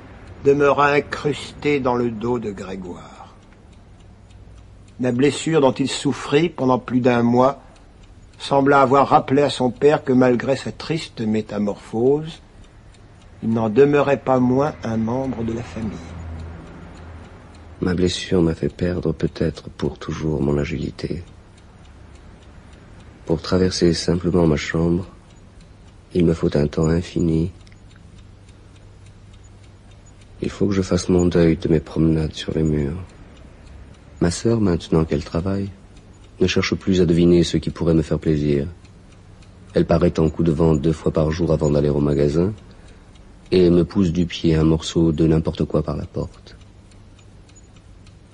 Speaker 2: demeura incrustée dans le dos de Grégoire. La blessure dont il souffrit pendant plus d'un mois sembla avoir rappelé à son père que malgré sa triste métamorphose, il n'en demeurait pas moins un membre de la famille.
Speaker 3: Ma blessure m'a fait perdre peut-être pour toujours mon agilité. Pour traverser simplement ma chambre, il me faut un temps infini. Il faut que je fasse mon deuil de mes promenades sur les murs. Ma sœur, maintenant qu'elle travaille, ne cherche plus à deviner ce qui pourrait me faire plaisir. Elle paraît en coup de vent 2 fois par jour avant d'aller au magasin et me pousse du pied un morceau de n'importe quoi par la porte.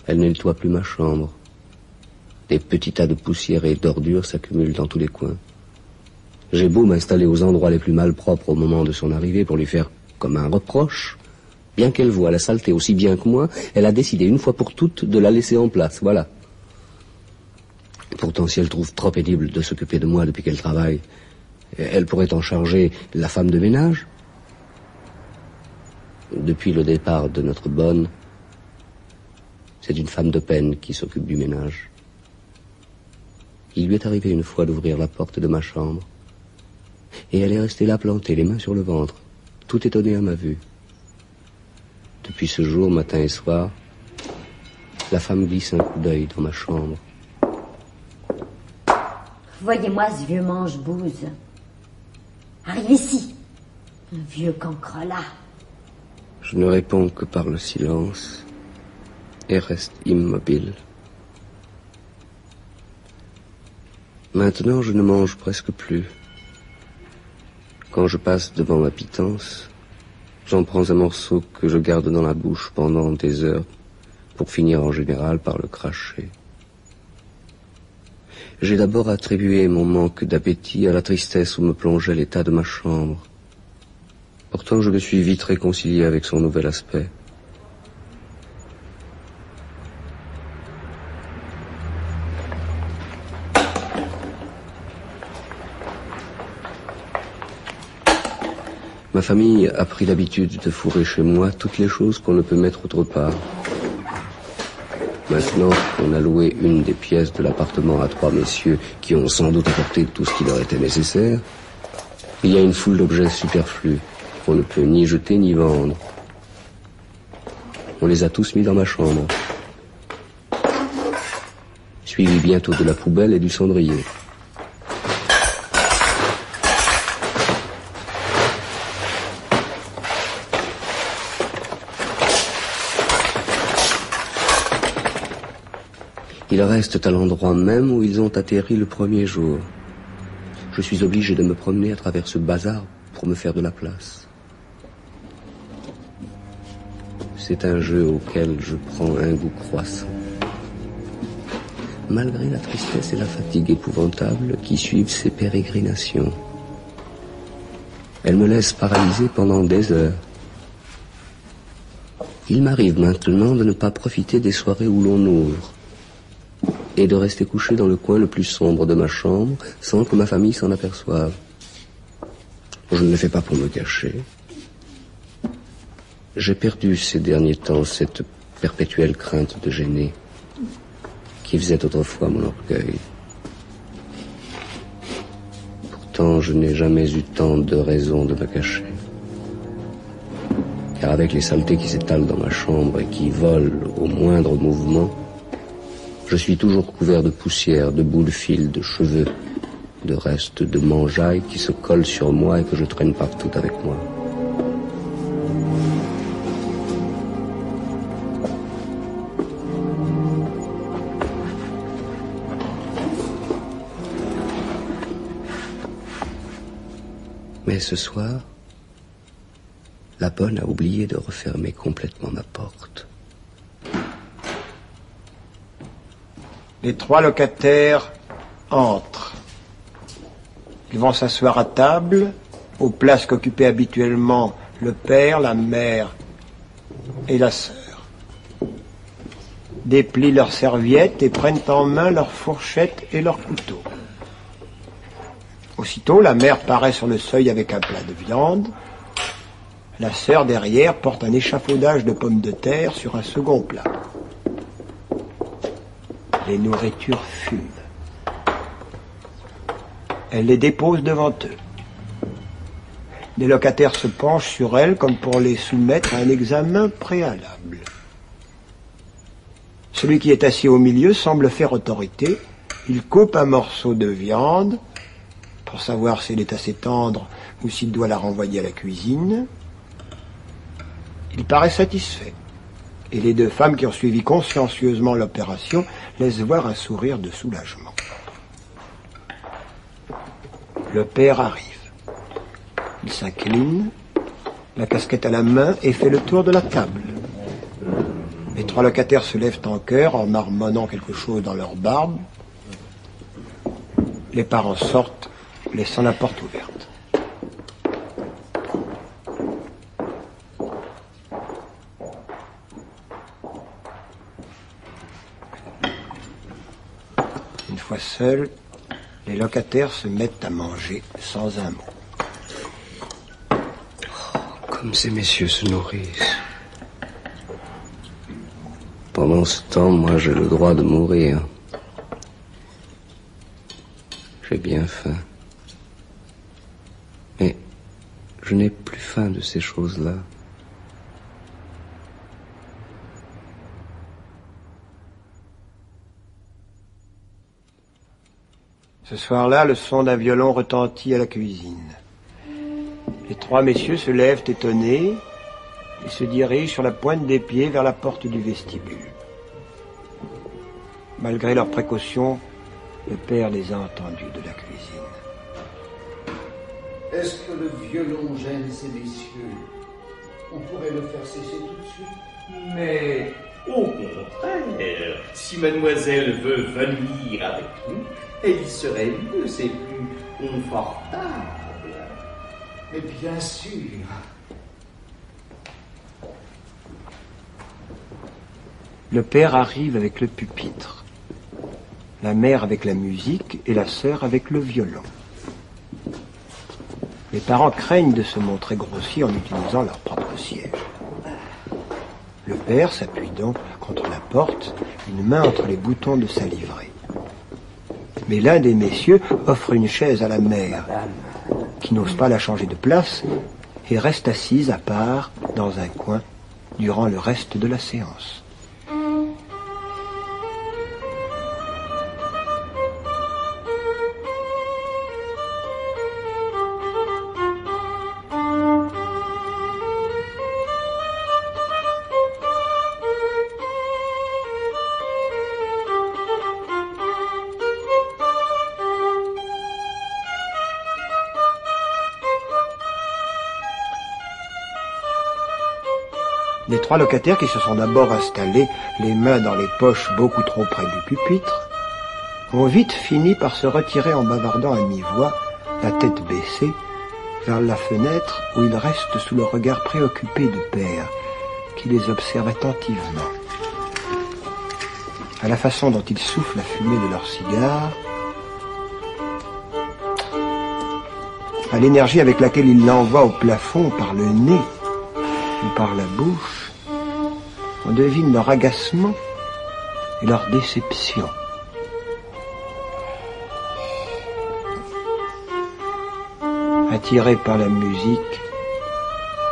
Speaker 3: Elle ne nettoie plus ma chambre. Des petits tas de poussière et d'ordures s'accumulent dans tous les coins. J'ai beau m'installer aux endroits les plus malpropres au moment de son arrivée pour lui faire comme un reproche, bien qu'elle voie la saleté aussi bien que moi, elle a décidé une fois pour toutes de la laisser en place, voilà. Pourtant, si elle trouve trop pénible de s'occuper de moi depuis qu'elle travaille, elle pourrait en charger la femme de ménage. Depuis le départ de notre bonne, c'est une femme de peine qui s'occupe du ménage. Il lui est arrivé une fois d'ouvrir la porte de ma chambre, et elle est restée là plantée, les mains sur le ventre, tout étonnée à ma vue. Depuis ce jour, matin et soir, la femme glisse un coup d'œil dans ma chambre.
Speaker 9: Voyez-moi ce vieux mange-bouse. Arrive ici, un vieux cancrelat.
Speaker 3: Je ne réponds que par le silence et reste immobile. Maintenant, je ne mange presque plus. Quand je passe devant ma pitance, j'en prends un morceau que je garde dans la bouche pendant des heures, pour finir en général par le cracher. J'ai d'abord attribué mon manque d'appétit à la tristesse où me plongeait l'état de ma chambre. Pourtant, je me suis vite réconcilié avec son nouvel aspect. Ma famille a pris l'habitude de fourrer chez moi toutes les choses qu'on ne peut mettre autre part. Maintenant qu'on a loué une des pièces de l'appartement à 3 messieurs qui ont sans doute apporté tout ce qui leur était nécessaire, il y a une foule d'objets superflus qu'on ne peut ni jeter ni vendre. On les a tous mis dans ma chambre, suivi bientôt de la poubelle et du cendrier. Ils restent à l'endroit même où ils ont atterri le premier jour. Je suis obligé de me promener à travers ce bazar pour me faire de la place. C'est un jeu auquel je prends un goût croissant. Malgré la tristesse et la fatigue épouvantable qui suivent ces pérégrinations, elles me laissent paralysé pendant des heures. Il m'arrive maintenant de ne pas profiter des soirées où l'on ouvre, et de rester couché dans le coin le plus sombre de ma chambre sans que ma famille s'en aperçoive. Je ne le fais pas pour me cacher. J'ai perdu ces derniers temps cette perpétuelle crainte de gêner qui faisait autrefois mon orgueil. Pourtant, je n'ai jamais eu tant de raisons de me cacher. Car avec les saletés qui s'étalent dans ma chambre et qui volent au moindre mouvement, je suis toujours couvert de poussière, de bouts de fil, de cheveux, de restes de mangeaille qui se collent sur moi et que je traîne partout avec moi. Mais ce soir, la bonne a oublié de refermer complètement ma porte.
Speaker 2: Les 3 locataires entrent. Ils vont s'asseoir à table, aux places qu'occupaient habituellement le père, la mère et la sœur. Déplient leurs serviettes et prennent en main leurs fourchettes et leurs couteaux. Aussitôt, la mère paraît sur le seuil avec un plat de viande. La sœur, derrière, porte un échafaudage de pommes de terre sur un second plat. Les nourritures fument. Elle les dépose devant eux. Les locataires se penchent sur elles comme pour les soumettre à un examen préalable. Celui qui est assis au milieu semble faire autorité. Il coupe un morceau de viande pour savoir s'il est assez tendre ou s'il doit la renvoyer à la cuisine. Il paraît satisfait. Et les deux femmes qui ont suivi consciencieusement l'opération laissent voir un sourire de soulagement. Le père arrive. Il s'incline, la casquette à la main, et fait le tour de la table. Les trois locataires se lèvent en chœur en marmonnant quelque chose dans leur barbe. Les parents sortent, laissant la porte ouverte. Une fois seuls, les locataires se mettent à manger sans un mot.
Speaker 3: Comme ces messieurs se nourrissent. Pendant ce temps, moi, j'ai le droit de mourir. J'ai bien faim. Mais je n'ai plus faim de ces choses-là.
Speaker 2: Ce soir-là, le son d'un violon retentit à la cuisine. Les trois messieurs se lèvent étonnés et se dirigent sur la pointe des pieds vers la porte du vestibule. Malgré leurs précautions, le père les a entendus de la cuisine.
Speaker 6: Est-ce que le violon gêne ces messieurs? On pourrait le faire cesser tout de suite.
Speaker 10: Mais au contraire, si mademoiselle veut venir avec nous, elle y serait mieux, c'est plus confortable.
Speaker 6: Mais bien sûr.
Speaker 2: Le père arrive avec le pupitre, la mère avec la musique et la sœur avec le violon. Les parents craignent de se montrer grossiers en utilisant leur propre siège. Le père s'appuie donc contre la porte, une main entre les boutons de sa livrée. Mais l'un des messieurs offre une chaise à la mère, qui n'ose pas la changer de place et reste assise à part dans un coin durant le reste de la séance. Les trois locataires qui se sont d'abord installés, les mains dans les poches beaucoup trop près du pupitre, ont vite fini par se retirer en bavardant à mi-voix, la tête baissée, vers la fenêtre où ils restent sous le regard préoccupé du père, qui les observe attentivement. À la façon dont ils soufflent la fumée de leur cigare, à l'énergie avec laquelle ils l'envoient au plafond par le nez ou par la bouche, on devine leur agacement et leur déception. Attiré par la musique,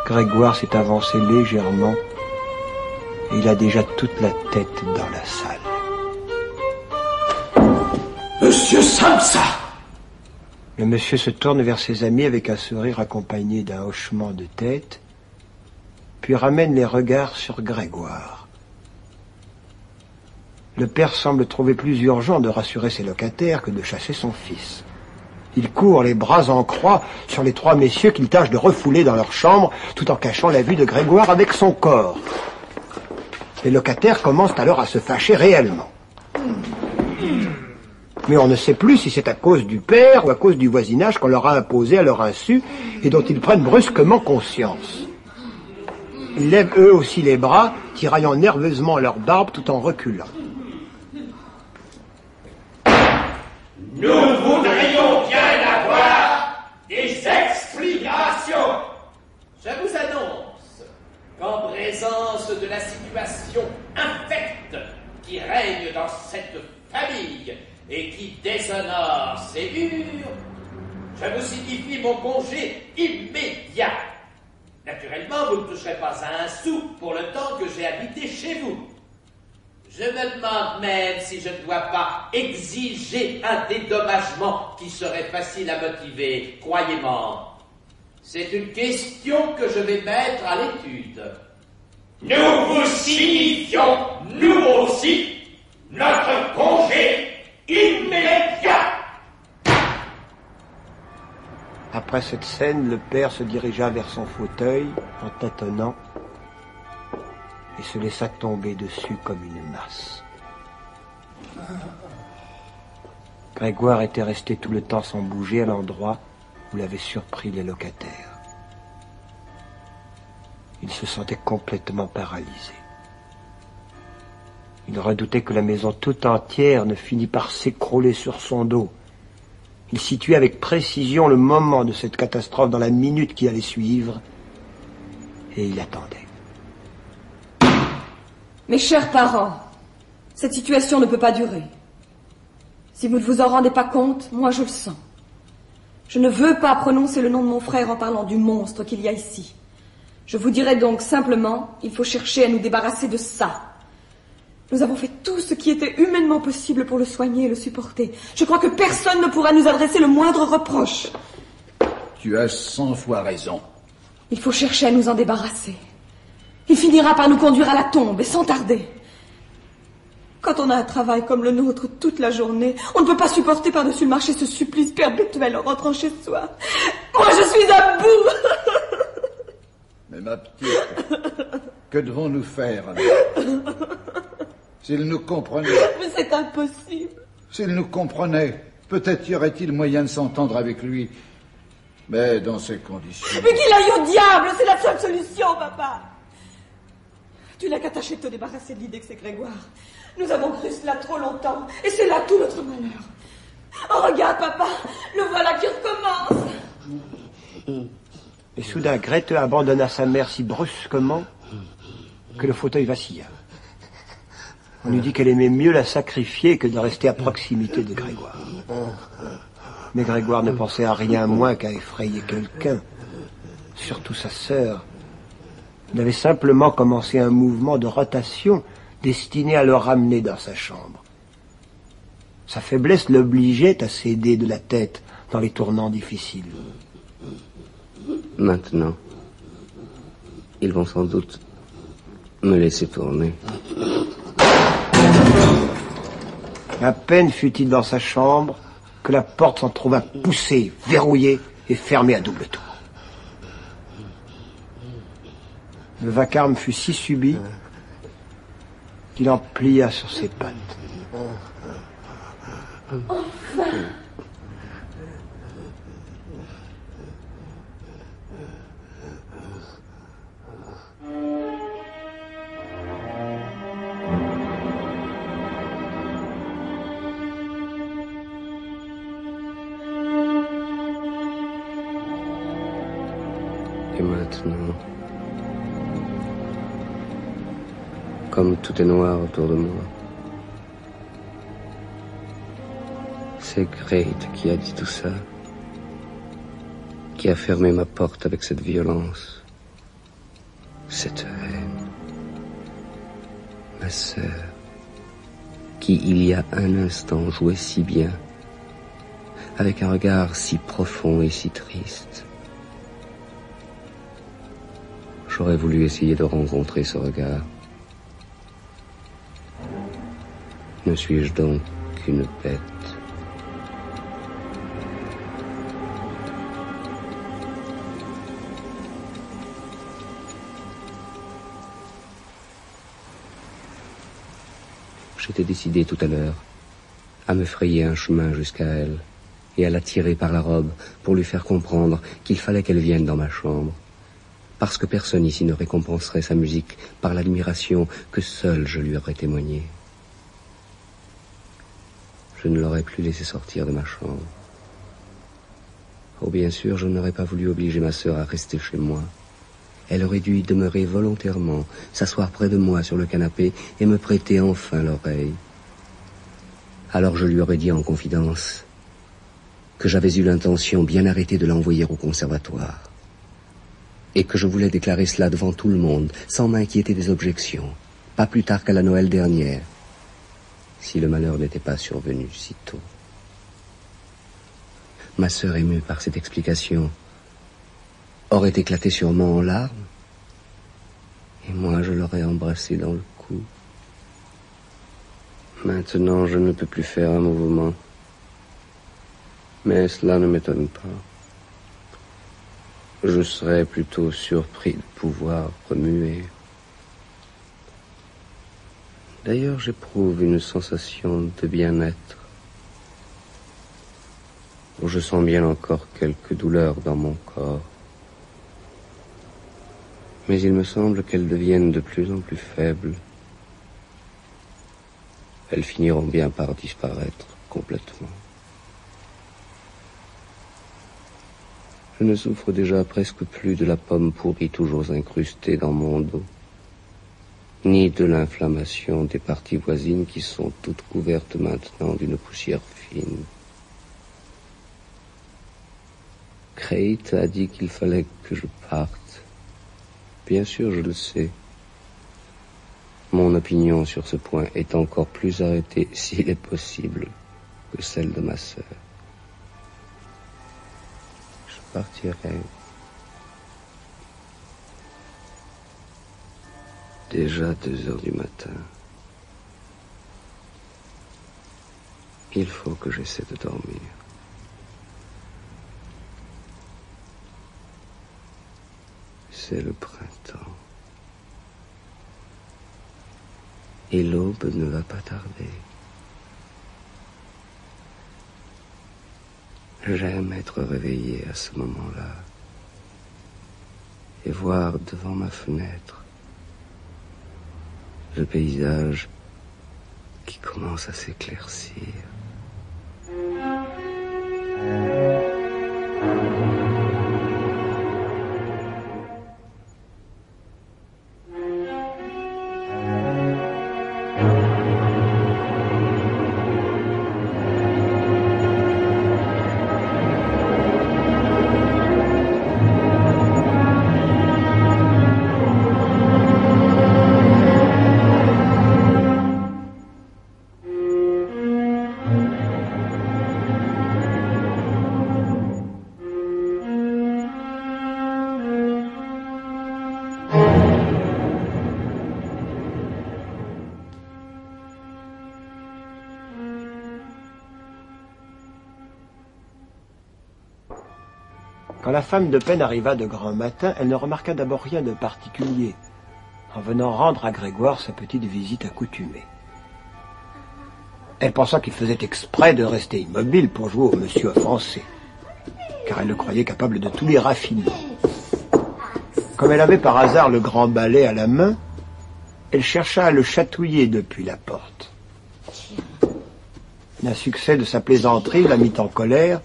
Speaker 2: Grégoire s'est avancé légèrement et il a déjà toute la tête dans la salle.
Speaker 6: Monsieur Samsa!
Speaker 2: Le monsieur se tourne vers ses amis avec un sourire accompagné d'un hochement de tête, puis ramène les regards sur Grégoire. Le père semble trouver plus urgent de rassurer ses locataires que de chasser son fils. Il court les bras en croix sur les trois messieurs qu'il tâche de refouler dans leur chambre tout en cachant la vue de Grégoire avec son corps. Les locataires commencent alors à se fâcher réellement. Mais on ne sait plus si c'est à cause du père ou à cause du voisinage qu'on leur a imposé à leur insu et dont ils prennent brusquement conscience. Ils lèvent eux aussi les bras, tiraillant nerveusement leur barbe tout en reculant.
Speaker 11: Nous voudrions bien avoir des explications.
Speaker 10: Je vous annonce conscience de la situation infecte qui règne dans cette famille et qui déshonore ses murs, je vous signifie mon congé immédiat. Naturellement, vous ne toucherez pas à un sou pour le temps que j'ai habité chez vous. Je me demande même si je ne dois pas exiger un dédommagement qui serait facile à motiver, croyez-moi. C'est une question que je vais mettre à l'étude. Nous vous signifions, nous aussi, notre congé immédiat.
Speaker 2: Après cette scène, le père se dirigea vers son fauteuil en tâtonnant et se laissa tomber dessus comme une masse. Grégoire était resté tout le temps sans bouger à l'endroit où l'avaient surpris les locataires. Il se sentait complètement paralysé. Il redoutait que la maison tout entière ne finît par s'écrouler sur son dos. Il situait avec précision le moment de cette catastrophe dans la minute qui allait suivre, et il attendait.
Speaker 8: Mes chers parents, cette situation ne peut pas durer. Si vous ne vous en rendez pas compte, moi je le sens. Je ne veux pas prononcer le nom de mon frère en parlant du monstre qu'il y a ici. Je vous dirai donc simplement, il faut chercher à nous débarrasser de ça. Nous avons fait tout ce qui était humainement possible pour le soigner et le supporter. Je crois que personne ne pourra nous adresser le moindre reproche.
Speaker 6: Tu as 100 fois raison.
Speaker 8: Il faut chercher à nous en débarrasser. Il finira par nous conduire à la tombe, et sans tarder. Quand on a un travail comme le nôtre toute la journée, on ne peut pas supporter par-dessus le marché ce supplice perpétuel en rentrant chez soi. Moi, je suis à bout.
Speaker 6: Mais ma petite, que devons-nous faire? S'il nous comprenait...
Speaker 8: Mais c'est impossible.
Speaker 6: S'il nous comprenait, peut-être y aurait-il moyen de s'entendre avec lui. Mais dans ces conditions...
Speaker 8: Mais qu'il aille au diable, c'est la seule solution, papa. Tu n'as qu'à tâcher de te débarrasser de l'idée que c'est Grégoire. Nous avons cru cela trop longtemps, et c'est là tout notre malheur. Oh, regarde, papa, le voilà qui recommence.
Speaker 2: Et soudain, Grete abandonna sa mère si brusquement que le fauteuil vacilla. On lui dit qu'elle aimait mieux la sacrifier que de rester à proximité de Grégoire. Mais Grégoire ne pensait à rien moins qu'à effrayer quelqu'un, surtout sa sœur. Il avait simplement commencé un mouvement de rotation destiné à le ramener dans sa chambre. Sa faiblesse l'obligeait à céder de la tête dans les tournants difficiles.
Speaker 3: Maintenant, ils vont sans doute me laisser tourner.
Speaker 2: À peine fut-il dans sa chambre que la porte s'en trouva poussée, verrouillée et fermée à double tour. Le vacarme fut si subit qu'il en plia sur ses pattes.
Speaker 8: Enfin.
Speaker 3: Et maintenant, comme tout est noir autour de moi, c'est Grete qui a dit tout ça, qui a fermé ma porte avec cette violence, cette haine. Ma sœur, qui il y a un instant jouait si bien, avec un regard si profond et si triste. J'aurais voulu essayer de rencontrer ce regard. Ne suis-je donc qu'une bête? J'étais décidé tout à l'heure à me frayer un chemin jusqu'à elle et à la tirer par la robe pour lui faire comprendre qu'il fallait qu'elle vienne dans ma chambre. Parce que personne ici ne récompenserait sa musique par l'admiration que seul je lui aurais témoignée. Je ne l'aurais plus laissé sortir de ma chambre. Oh, bien sûr, je n'aurais pas voulu obliger ma sœur à rester chez moi. Elle aurait dû y demeurer volontairement, s'asseoir près de moi sur le canapé et me prêter enfin l'oreille. Alors je lui aurais dit en confidence que j'avais eu l'intention bien arrêtée de l'envoyer au conservatoire et que je voulais déclarer cela devant tout le monde, sans m'inquiéter des objections, pas plus tard qu'à la Noël dernière, si le malheur n'était pas survenu si tôt. Ma sœur, émue par cette explication, aurait éclaté sûrement en larmes, et moi je l'aurais embrassée dans le cou. Maintenant, je ne peux plus faire un mouvement, mais cela ne m'étonne pas. Je serais plutôt surpris de pouvoir remuer. D'ailleurs, j'éprouve une sensation de bien-être. Je sens bien encore quelques douleurs dans mon corps. Mais il me semble qu'elles deviennent de plus en plus faibles. Elles finiront bien par disparaître complètement. Je ne souffre déjà presque plus de la pomme pourrie toujours incrustée dans mon dos, ni de l'inflammation des parties voisines qui sont toutes couvertes maintenant d'une poussière fine. Crate a dit qu'il fallait que je parte. Bien sûr, je le sais. Mon opinion sur ce point est encore plus arrêtée, s'il est possible, que celle de ma sœur. Je partirai. Déjà 2 heures du matin. Il faut que j'essaie de dormir. C'est le printemps. Et l'aube ne va pas tarder. J'aime être réveillé à ce moment-là et voir devant ma fenêtre le paysage qui commence à s'éclaircir.
Speaker 2: Quand la femme de peine arriva de grand matin, elle ne remarqua d'abord rien de particulier, en venant rendre à Grégoire sa petite visite accoutumée. Elle pensa qu'il faisait exprès de rester immobile pour jouer au monsieur offensé, car elle le croyait capable de tous les raffinements. Comme elle avait par hasard le grand balai à la main, elle chercha à le chatouiller depuis la porte. L'insuccès de sa plaisanterie la mit en colère,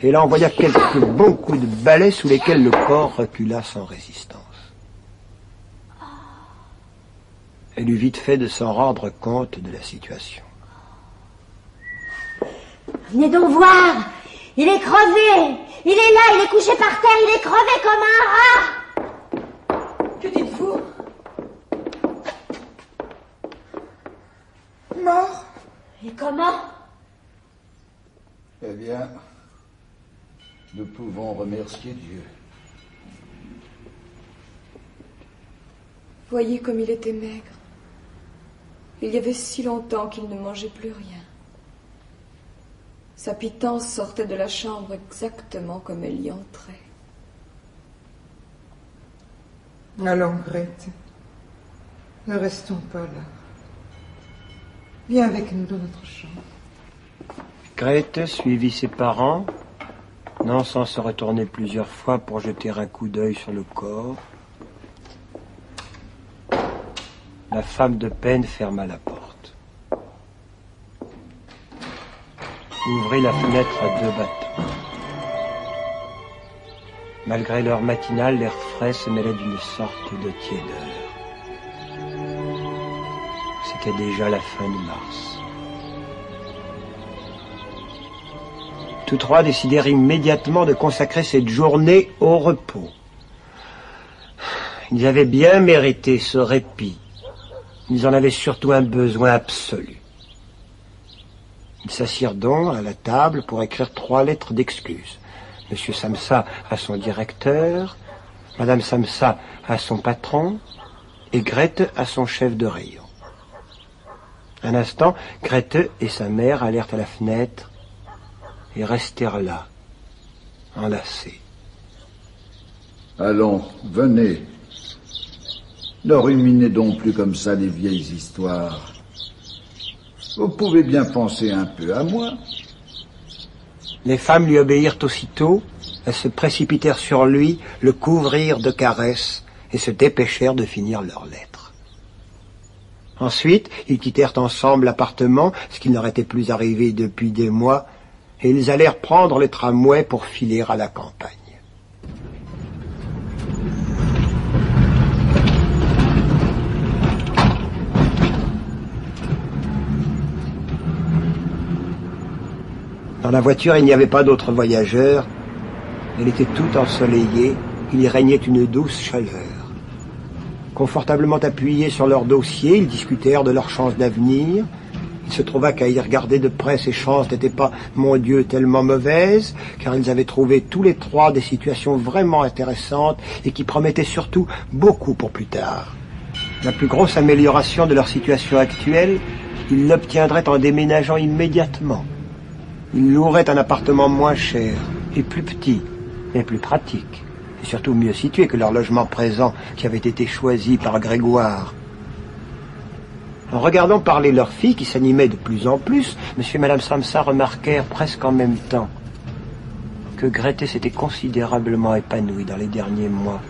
Speaker 2: et elle envoya quelques bons coups de balai sous lesquels le corps recula sans résistance. Elle eut vite fait de s'en rendre compte de la situation.
Speaker 9: Venez donc voir! Il est crevé! Il est là, il est couché par terre, il est crevé comme un rat!
Speaker 4: Que dites-vous? Mort?
Speaker 9: Et comment?
Speaker 6: Eh bien, nous pouvons remercier Dieu.
Speaker 8: Voyez comme il était maigre. Il y avait si longtemps qu'il ne mangeait plus rien. Sa pitance sortait de la chambre exactement comme elle y entrait.
Speaker 4: Allons, Grete. Ne restons pas là. Viens avec nous dans notre chambre.
Speaker 2: Grete suivit ses parents, non sans se retourner plusieurs fois pour jeter un coup d'œil sur le corps. La femme de peine ferma la porte. Ouvrit la fenêtre à 2 battants. Malgré l'heure matinale, l'air frais se mêlait d'une sorte de tiédeur. C'était déjà la fin de mars. Tous trois décidèrent immédiatement de consacrer cette journée au repos. Ils avaient bien mérité ce répit. Ils en avaient surtout un besoin absolu. Ils s'assirent donc à la table pour écrire 3 lettres d'excuses. Monsieur Samsa à son directeur, Madame Samsa à son patron et Grete à son chef de rayon. Un instant, Grete et sa mère allèrent à la fenêtre et restèrent là, enlacés.
Speaker 11: Allons, venez. Ne ruminez donc plus comme ça les vieilles histoires. Vous pouvez bien penser un peu à moi.
Speaker 2: Les femmes lui obéirent aussitôt, elles se précipitèrent sur lui, le couvrirent de caresses et se dépêchèrent de finir leurs lettres. Ensuite, ils quittèrent ensemble l'appartement, ce qui leur était plus arrivé depuis des mois, et ils allèrent prendre le tramway pour filer à la campagne. Dans la voiture, il n'y avait pas d'autres voyageurs. Elle était toute ensoleillée. Il y régnait une douce chaleur. Confortablement appuyés sur leur dossier, ils discutèrent de leurs chances d'avenir. Il se trouva qu'à y regarder de près, ces chances n'étaient pas, mon Dieu, tellement mauvaises, car ils avaient trouvé tous les 3 des situations vraiment intéressantes et qui promettaient surtout beaucoup pour plus tard. La plus grosse amélioration de leur situation actuelle, ils l'obtiendraient en déménageant immédiatement. Ils loueraient un appartement moins cher et plus petit, mais plus pratique, et surtout mieux situé que leur logement présent qui avait été choisi par Grégoire. En regardant parler leur fille, qui s'animait de plus en plus, monsieur et madame Samsa remarquèrent presque en même temps que Grete s'était considérablement épanouie dans les derniers mois.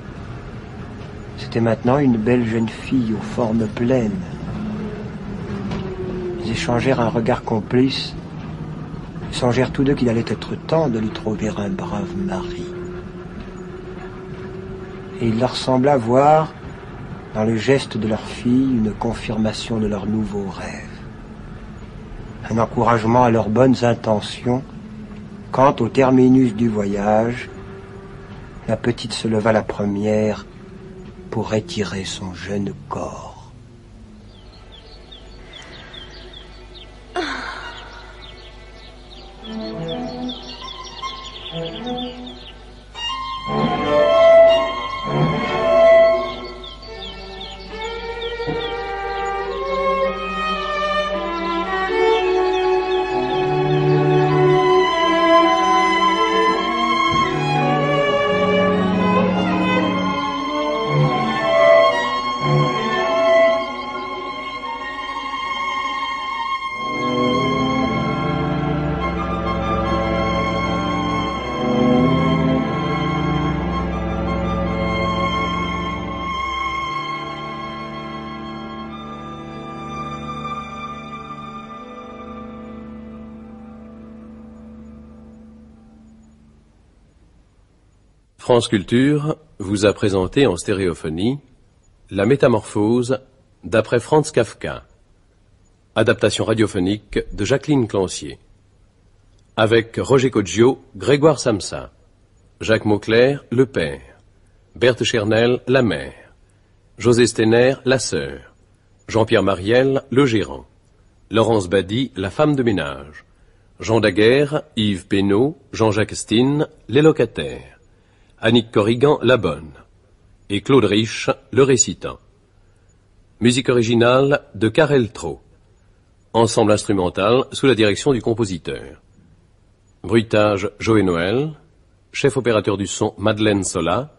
Speaker 2: C'était maintenant une belle jeune fille aux formes pleines. Ils échangèrent un regard complice. Ils songèrent tous deux qu'il allait être temps de lui trouver un brave mari. Et il leur sembla voir, dans le geste de leur fille, une confirmation de leurs nouveaux rêves. Un encouragement à leurs bonnes intentions, quand, au terminus du voyage, la petite se leva la première pour retirer son jeune corps.
Speaker 1: France Culture vous a présenté en stéréophonie La Métamorphose d'après Franz Kafka, adaptation radiophonique de Jacqueline Clancier, avec Roger Coggio, Grégoire Samsa, Jacques Mauclair, le père, Berthe Chernel, la mère, José Stener, la sœur, Jean-Pierre Mariel, le gérant, Laurence Badi, la femme de ménage, Jean Daguerre, Yves Pénaud, Jean-Jacques Stine, les locataires, Annick Corrigan, la bonne, et Claude Rich, le récitant. Musique originale de Karel Tro. Ensemble instrumental sous la direction du compositeur. Bruitage Joël Noël. Chef opérateur du son Madeleine Sola.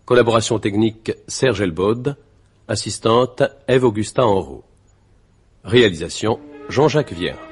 Speaker 1: Collaboration technique Serge Elbaud. Assistante Ève Augustin Enrault. Réalisation Jean-Jacques Vierre.